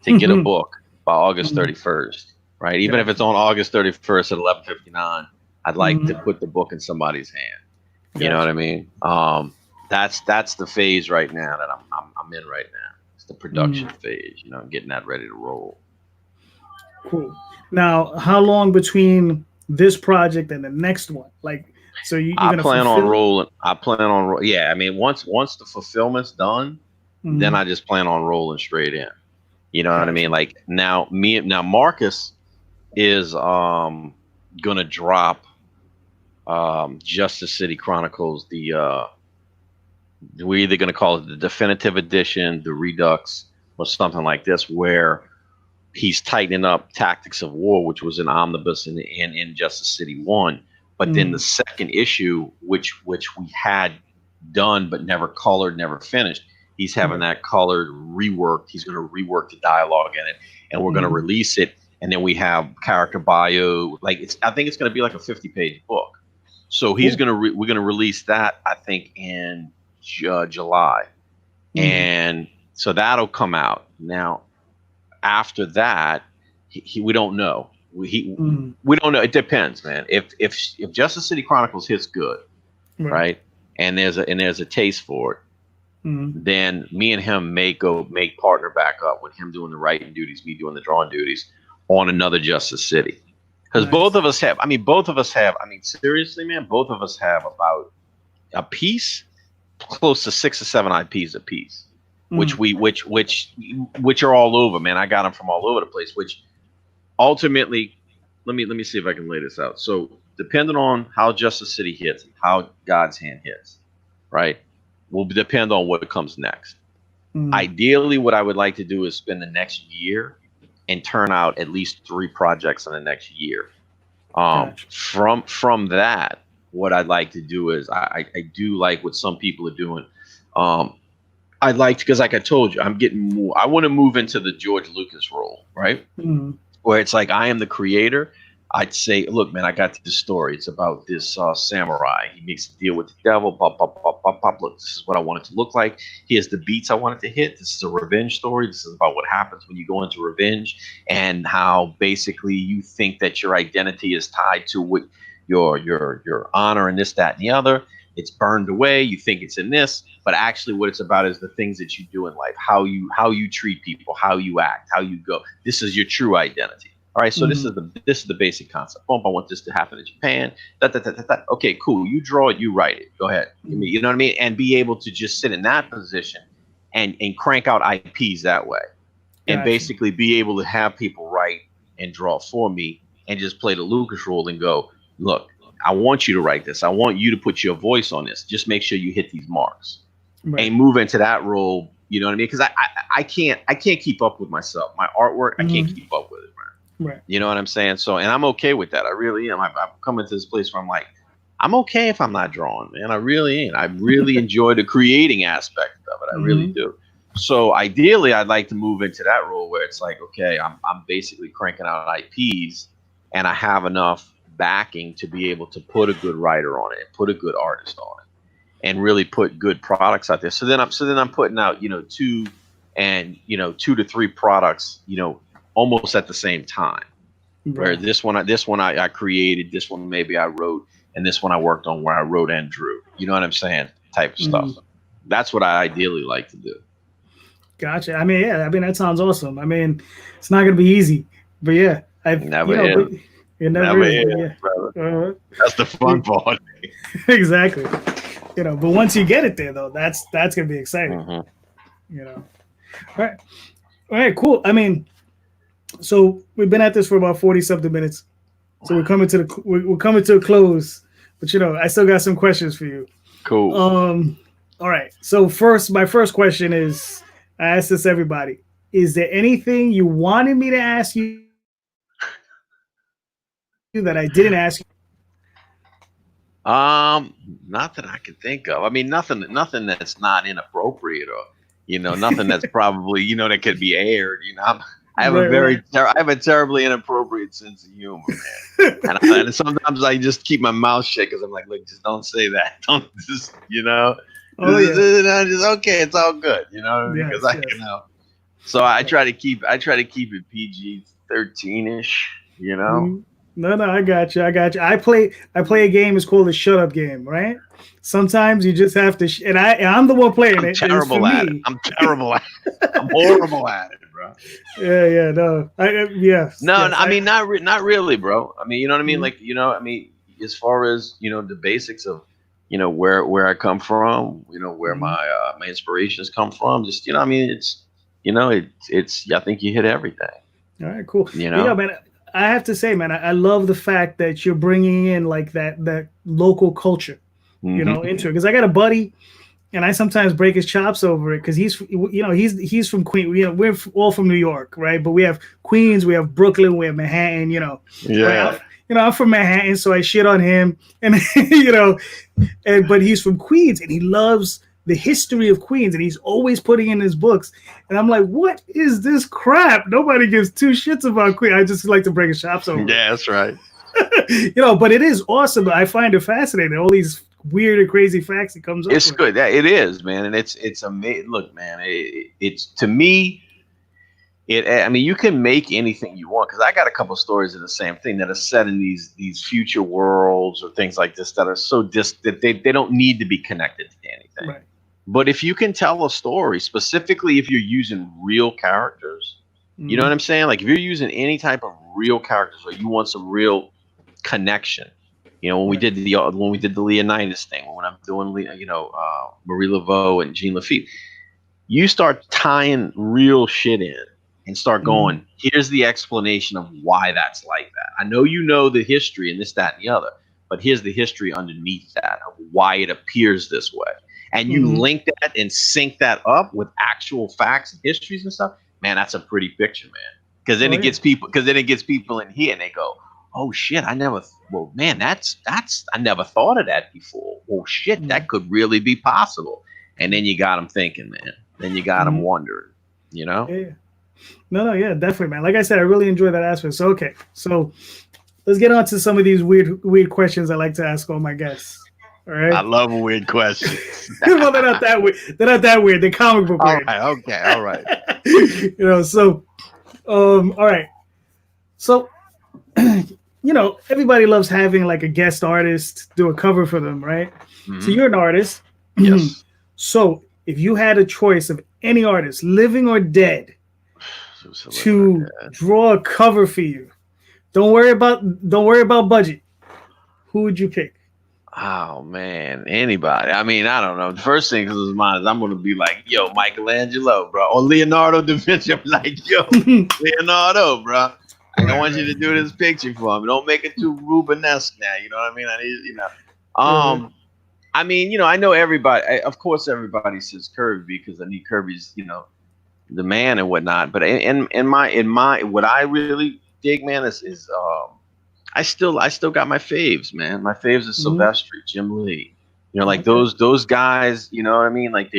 to get a book by August 31st, right? Even if it's on August 31st at 11:59, I'd like to put the book in somebody's hand. You know what I mean? That's the phase right now that I'm in right now. It's the production phase, getting that ready to roll. Cool. Now, how long between this project and the next one? Like, so I plan on rolling. Yeah, I mean, once the fulfillment's done, then I just plan on rolling straight in. You know what I mean? Like now Marcus is gonna drop Justice City Chronicles. We're either gonna call it the definitive edition, the Redux, or something like this, where he's tightening up Tactics of War, which was an omnibus in Justice City 1. But then the second issue, which we had done but never colored, never finished, he's having that colored reworked. He's going to rework the dialogue in it, and we're going to release it. And then we have character bio. I think it's going to be like a 50-page book. So we're going to release that, I think, in July. And so that'll come out. Now, after that, we don't know. We don't know. It depends, man. If Justice City Chronicles hits good, right, and there's a taste for it, then me and him may partner back up with him doing the writing duties, me doing the drawing duties on another Justice City. Because both of us have. Seriously, man, both of us have about a piece, close to 6 or 7 IPs a piece. Which are all over, man. I got them from all over the place. Which ultimately, let me see if I can lay this out. So, depending on how Justice City hits, how God's Hand hits, right, will depend on what comes next. Ideally, what I would like to do is spend the next year and turn out at least 3 projects in the next year. From that, what I'd like to do is I do like what some people are doing. I'd like to, because like I told you, I want to move into the George Lucas role, right? Where it's like I am the creator, I'd say, look, man, I got this story. It's about this samurai. He makes a deal with the devil. Pop, pop, pop, pop, pop. Look, this is what I want it to look like. Here's the beats I want it to hit. This is a revenge story. This is about what happens when you go into revenge and how basically you think that your identity is tied to what your honor and this, that, and the other. It's burned away. You think it's in this, but actually, what it's about is the things that you do in life, how you treat people, how you act, how you go. This is your true identity. All right, so this is the basic concept. Boom, I want this to happen in Japan. Okay, cool. You draw it, you write it. Go ahead. You know what I mean? And be able to just sit in that position and crank out IPs that way, and basically be able to have people write and draw for me, and just play the Lucas role and go, look, I want you to write this. I want you to put your voice on this. Just make sure you hit these marks, and move into that role. You know what I mean? Because I can't keep up with myself. My artwork, I can't keep up with it. Right. You know what I'm saying? So, and I'm okay with that. I really am. I've come into this place where I'm like, I'm okay if I'm not drawing, man. I really am. I really enjoy the creating aspect of it. I really do. So ideally, I'd like to move into that role where it's like, okay, I'm basically cranking out IPs, and I have enough backing to be able to put a good writer on it, and put a good artist on it, and really put good products out there. So then I'm putting out, 2 to 3 products, almost at the same time. Where this one I created, this one maybe I wrote, and this one I worked on where I wrote and drew. You know what I'm saying? Type of stuff. That's what I ideally like to do. Gotcha. I mean, that sounds awesome. I mean, it's not gonna be easy, but yeah, I've never is. It never is. Yeah. That's the fun part. Exactly. But once you get it there, though, that's gonna be exciting. All right, cool. I mean, so we've been at this for about 40-something minutes, so we're coming to a close. But I still got some questions for you. Cool. All right. So my first question is, I ask this everybody: is there anything you wanted me to ask you that I didn't ask you? Not that I can think of. I mean, nothing that's not inappropriate, or nothing that's probably that could be aired. I have I have a terribly inappropriate sense of humor, man. and sometimes I just keep my mouth shut because I'm like, look, just don't say that. Don't just, just, okay, it's all good, because So I try to keep it PG-13ish, No, I got you. I play a game. It's called the Shut Up game, right? Sometimes you just have to, and I'm the one playing it. Terrible at it. I'm terrible at it. I'm horrible at it, bro. Yeah, no. I mean, not really, bro. I mean, you know what I mean? Like, I mean, as far as, the basics of, where I come from, where my inspirations come from, just, I mean, it's, I think you hit everything. All right, cool. Yeah, man. I have to say, man, I love the fact that you're bringing in like that local culture, into it. Because I got a buddy, and I sometimes break his chops over it because he's from Queens. We're all from New York, right? But we have Queens, we have Brooklyn, we have Manhattan. Yeah. Right? I'm from Manhattan, so I shit on him, and but he's from Queens, and he loves the history of Queens, and he's always putting in his books. And I'm like, what is this crap? Nobody gives 2 shits about Queens. I just like to break his chops over. Yeah, that's right. But it is awesome. I find it fascinating. All these weird and crazy facts it comes up It's with. good. Yeah, it is, man. And it's amazing. Look, man, it's to me, I mean, you can make anything you want, because I got a couple of stories of the same thing that are set in these future worlds or things like this that are so that they don't need to be connected to anything. Right. But if you can tell a story, specifically if you're using real characters, you know what I'm saying? Like if you're using any type of real characters, or you want some real connection, when we did the Leonidas thing, when I'm doing Marie Laveau and Jean Lafitte, you start tying real shit in and start going, here's the explanation of why that's like that. I know the history and this, that, and the other, but here's the history underneath that of why it appears this way. And you link that and sync that up with actual facts and histories and stuff, man, that's a pretty picture, man. Because then it gets people in here and they go, oh shit, I never thought of that before. Oh shit, that could really be possible. And then you got them thinking, man. Then you got them wondering, Yeah. No, yeah, definitely, man. Like I said, I really enjoy that aspect. So, okay. So let's get on to some of these weird questions I like to ask all my guests. All right. I love weird questions. Well, they're not that weird. They're not that weird. They're comic book weird. Okay. All right. So, all right. So, everybody loves having like a guest artist do a cover for them, right? Mm-hmm. So you're an artist. Yes. So if you had a choice of any artist, living or dead, to draw a cover for you, don't worry about budget. Who would you pick? Oh man, anybody. I mean, I don't know. The first thing that comes to mind is I'm gonna be like, yo, Michelangelo, bro, or Leonardo da Vinci. I'm like, yo, Leonardo, bro. I want you to do this picture for me. Don't make it too Rubenesque now. You know what I mean? I mean, I know everybody. Of course, everybody says Kirby because I need Kirby's, the man and whatnot. But in my what I really dig, man, is I still got my faves, man. My faves are Silvestri, Jim Lee. Like those guys. You know what I mean? Like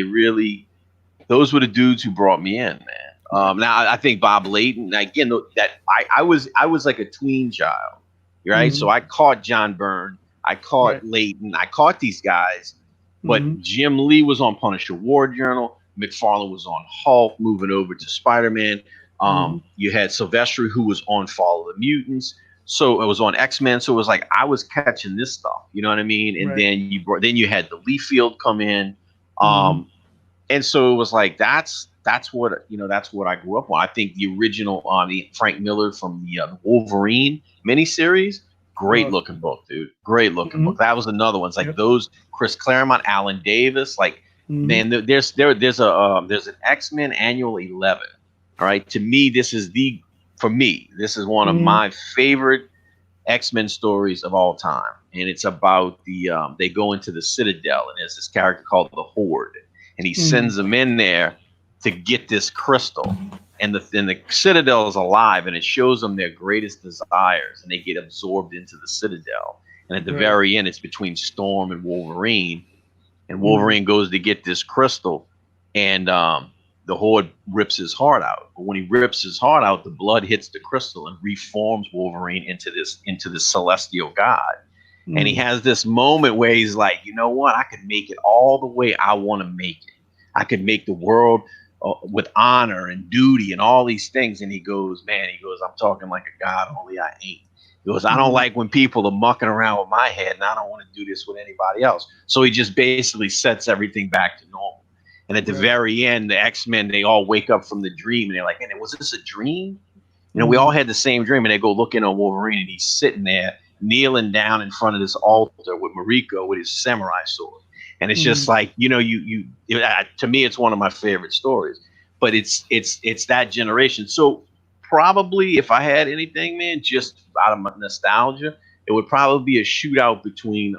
those were the dudes who brought me in, man. Now I think Bob Layton. Again, that I was like a tween child, right? So I caught John Byrne, I caught Layton, I caught these guys, but Jim Lee was on Punisher War Journal. McFarlane was on Hulk, moving over to Spider-Man. You had Silvestri, who was on Fall of the Mutants, so it was on X-Men. So it was like I was catching this stuff, you know what I mean? And then you had the Liefeld come in, and so it was like that's what I grew up on. I think the original Frank Miller from the Wolverine miniseries, great looking book, dude. Great looking book. That was another one. It's like those Chris Claremont, Alan Davis, like man. There's an X-Men Annual 11. All right, to me, this is one of my favorite X-Men stories of all time, and it's about they go into the Citadel, and there's this character called the Horde, and he sends them in there to get this crystal, and the Citadel is alive, and it shows them their greatest desires, and they get absorbed into the Citadel. And at the very end, it's between Storm and Wolverine goes to get this crystal, and the Horde rips his heart out. But when he rips his heart out, the blood hits the crystal and reforms Wolverine into this celestial god. And he has this moment where he's like, you know what? I could make it all the way I want to make it. I could make the world with honor and duty and all these things. And he goes, I'm talking like a god, only I ain't. He goes, I don't like when people are mucking around with my head, and I don't want to do this with anybody else. So he just basically sets everything back to normal. And at the very end, the X-Men, they all wake up from the dream, and they're like, man, was this a dream? We all had the same dream. And they go look in on Wolverine, and he's sitting there kneeling down in front of this altar with Mariko with his samurai sword. And it's just like, to me, it's one of my favorite stories. But it's that generation. So probably if I had anything, man, just out of my nostalgia, it would probably be a shootout between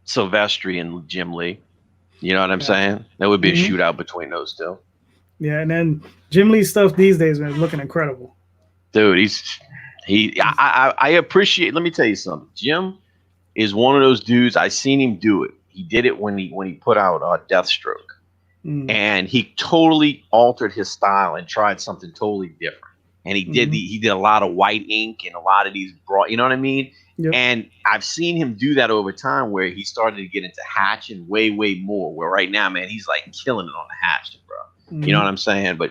Silvestri and Jim Lee. You know what I'm saying? That would be a shootout between those two. Yeah, and then Jim Lee's stuff these days, man, is looking incredible. Dude, I appreciate. Let me tell you something. Jim is one of those dudes. I seen him do it. He did it when he put out Deathstroke, and he totally altered his style and tried something totally different. And he did a lot of white ink and a lot of these broad. You know what I mean? Yep. And I've seen him do that over time, where he started to get into hatching way more. Where right now, man, he's like killing it on the hatching, bro. You know what I'm saying? But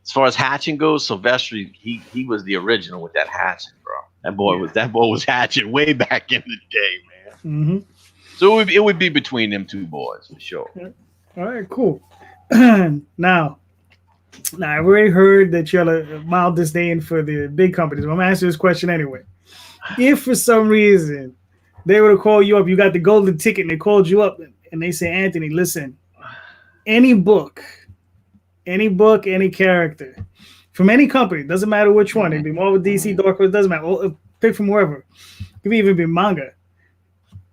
as far as hatching goes, Silvestri, he was the original with that hatching, bro. That boy was hatching way back in the day, man. So it would be between them two boys for sure. All right, cool. Now I've already heard that you have a mild disdain for the big companies. But I'm gonna answer this question anyway. If for some reason they were to call you up, you got the golden ticket, and they called you up, and they say, Anthony, listen, any book, any character from any company, doesn't matter which one, it'd be Marvel, DC, Dark Horse, doesn't matter. Pick from wherever. It could even be manga.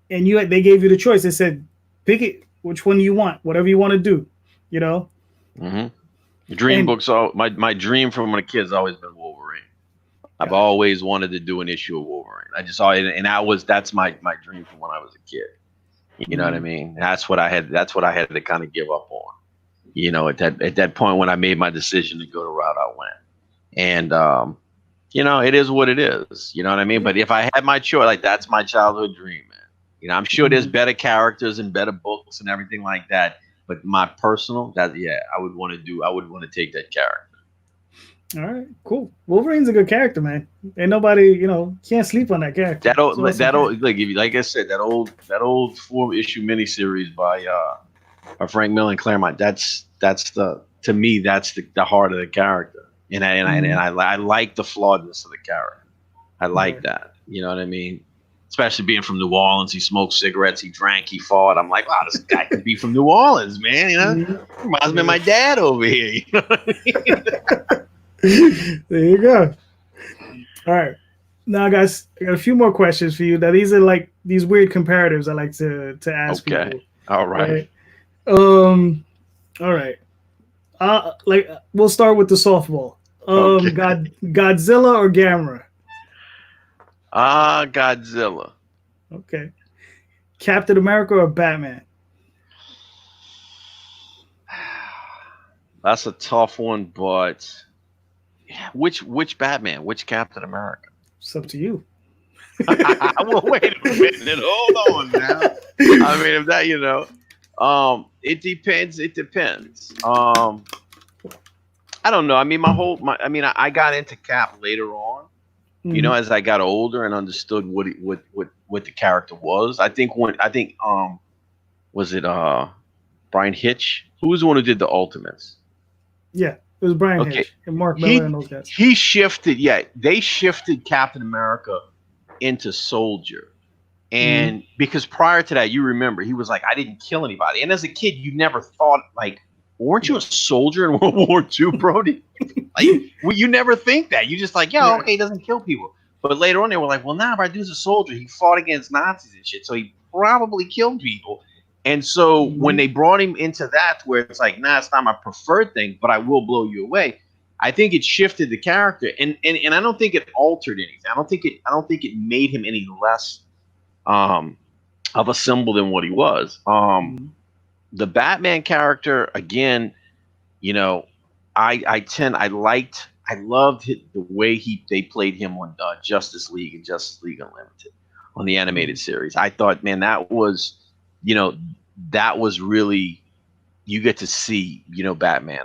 And they gave you the choice. They said, pick it, which one you want, whatever you want to do, Dream books. My dream from when a kid's always been Wolverine. I've always wanted to do an issue of Wolverine. That's my dream from when I was a kid. You know what I mean? That's what I had to kind of give up on. At that point when I made my decision to go the route I went. And you know, it is what it is. You know what I mean? But if I had my choice, like that's my childhood dream, man. You know, I'm sure there's better characters and better books and everything like that. But my personal, that yeah, I would want to take that character. All right, cool. Wolverine's a good character, man. Ain't nobody, you know, can't sleep on that character. That old, like I said, that old 4-issue miniseries by Frank Miller and Claremont. That's to me that's the heart of the character, and I like the flawedness of the character. I like that. You know what I mean? Especially being from New Orleans, he smoked cigarettes, he drank, he fought. I'm like, wow, this guy could be from New Orleans, man. You know, reminds me of my dad over here. You know what I mean? There you go. All right. Now, guys, I got a few more questions for you. Now, these are like these weird comparatives I like to ask people. All right. All right. Like we'll start with the softball. Godzilla or Gamera? Godzilla. Okay. Captain America or Batman? That's a tough one, but which Batman? Which Captain America? It's up to you. Well, wait a minute. Hold on now. I mean, if that, you know, it depends. It depends. I don't know. I mean, I got into Cap later on. You know, as I got older and understood what the character was. I think was it Brian Hitch? Who was the one who did the Ultimates? Yeah, it was Brian Hitch and Mark Miller and those guys. He shifted. Yeah, they shifted Captain America into Soldier, and because prior to that, you remember he was like, I didn't kill anybody, and as a kid, you never thought like, weren't you a soldier in World War II, Brody? Like, you never think that. You just like, yeah, okay, he doesn't kill people. But later on, they were like, well, nah, but dude's a soldier. He fought against Nazis and shit, so he probably killed people. And so when they brought him into that, where it's like, nah, it's not my preferred thing, but I will blow you away. I think it shifted the character, and I don't think it altered anything. I don't think it made him any less of a symbol than what he was. The Batman character, again, you know, I loved the way they played him on Justice League and Justice League Unlimited on the animated series. I thought, man, that was, you know, that was really, you get to see, you know, Batman.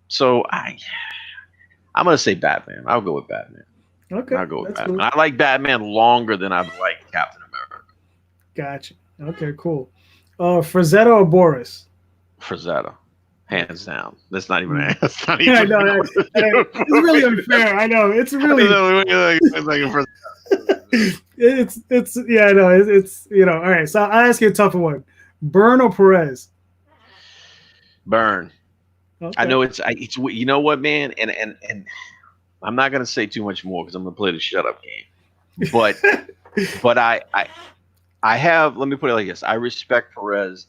So I'm gonna say Batman. I'll go with Batman. Okay, I'll go with Batman. Cool. I like Batman longer than I've liked Captain America. Gotcha. Okay, cool. Frazetta or Boris? Frazetta, hands down. That's not even. That's not even. I know. It's really unfair. I know. It's really. It's yeah. I know. It's you know. All right. So I'll ask you a tougher one. Byrne or Perez? Byrne. Okay. I know it's you know what, man, and I'm not gonna say too much more because I'm gonna play the shut up game. But I have, let me put it like this. I respect Perez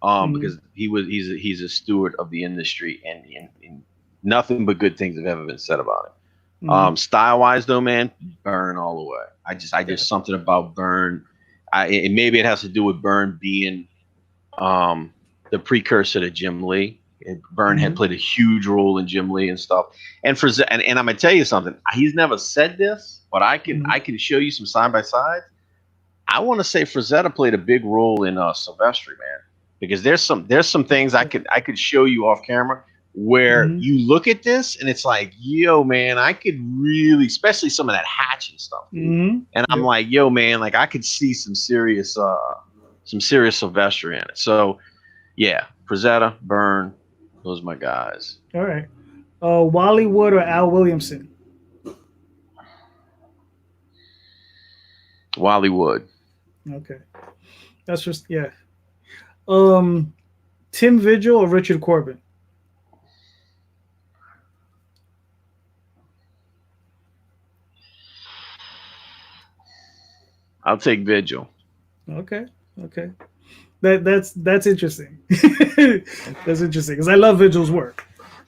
because he's a steward of the industry, and nothing but good things have ever been said about him. Style wise though, man, Byrne all the way. I just something about Byrne. And maybe it has to do with Byrne being the precursor to Jim Lee. Byrne had played a huge role in Jim Lee and stuff. And and I'm gonna tell you something. He's never said this, but I can show you some side by sides. I want to say Frazetta played a big role in Silvestri, man, because there's some things I could show you off camera where you look at this and it's like, yo, man, I could really, especially some of that hatching stuff, and I'm like, yo, man, like I could see some serious Silvestri in it. So, yeah, Frazetta, Byrne, those are my guys. All right, Wally Wood or Al Williamson? Wally Wood. Okay, that's just Tim Vigil or Richard Corbin? I'll take Vigil. Okay. That's interesting. That's interesting because I love Vigil's work.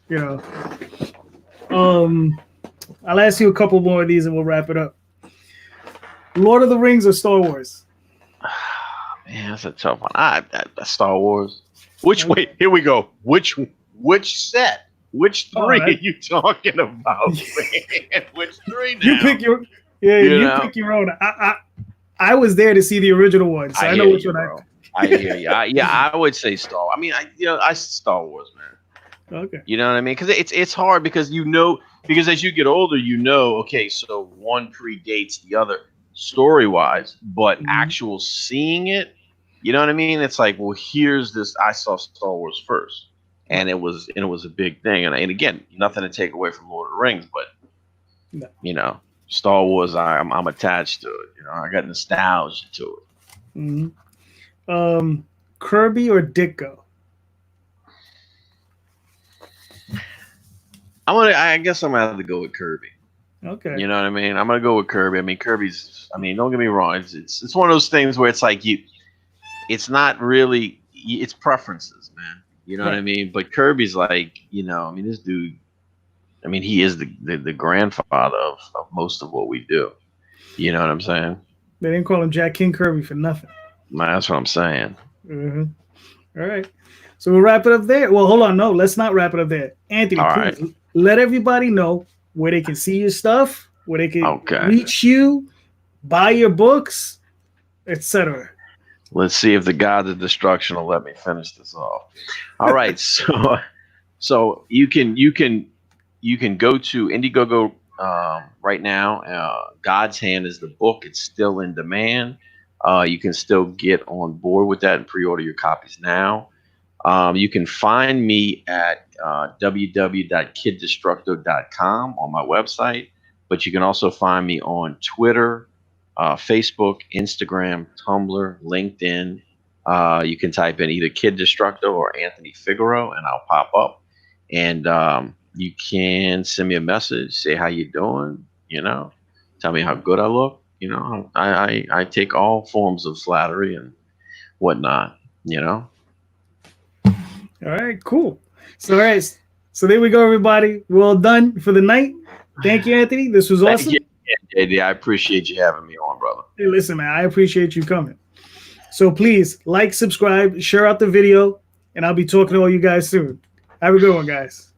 You know, I'll ask you a couple more of these and we'll wrap it up. Lord of the Rings or Star Wars? Man, that's a tough one. Star Wars. Wait, here we go. Which set? Which three are you talking about, man? Which three now? You pick your pick your own. I was there to see the original one, so I know which one. I hear you. I would say Star. I mean, I Star Wars, man. Okay. You know what I mean? Because it's hard because because as you get older, okay, so one predates the other story wise, but actual seeing it, you know what I mean? It's like, well, here's this. I saw Star Wars first, and it was a big thing. And again, nothing to take away from Lord of the Rings, but Star Wars, I'm attached to it. I got nostalgia to it. Mm-hmm. Kirby or Ditko? I guess I'm gonna have to go with Kirby. Okay. You know what I mean? I'm gonna go with Kirby. I mean, Kirby's. I mean, don't get me wrong. It's one of those things where it's like it's not really. It's preferences, man. You know what I mean? But Kirby's like, I mean, this dude. I mean, he is the grandfather of most of what we do. You know what I'm saying? They didn't call him Jack King Kirby for nothing. That's what I'm saying. Mm-hmm. All right. So we'll wrap it up there. Well, hold on. No, let's not wrap it up there. Anthony, please let everybody know where they can see your stuff, where they can reach you, buy your books, etc. Let's see if the God of Destruction will let me finish this off. All right. So you can go to Indiegogo right now. God's Hand is the book. It's still in demand. You can still get on board with that and pre-order your copies now. You can find me at www.kiddestructo.com on my website, but you can also find me on Twitter, Facebook, Instagram, Tumblr, LinkedIn. You can type in either Kid Destructo or Anthony Figaro, and I'll pop up. And you can send me a message, say how you doing, tell me how good I look. I take all forms of flattery and whatnot, All right, cool. So, all right. So there we go, everybody. We're all done for the night. Thank you, Anthony. This was awesome. JD, I appreciate you having me on, brother. Hey, listen, man, I appreciate you coming. So please like, subscribe, share out the video, and I'll be talking to all you guys soon. Have a good one, guys.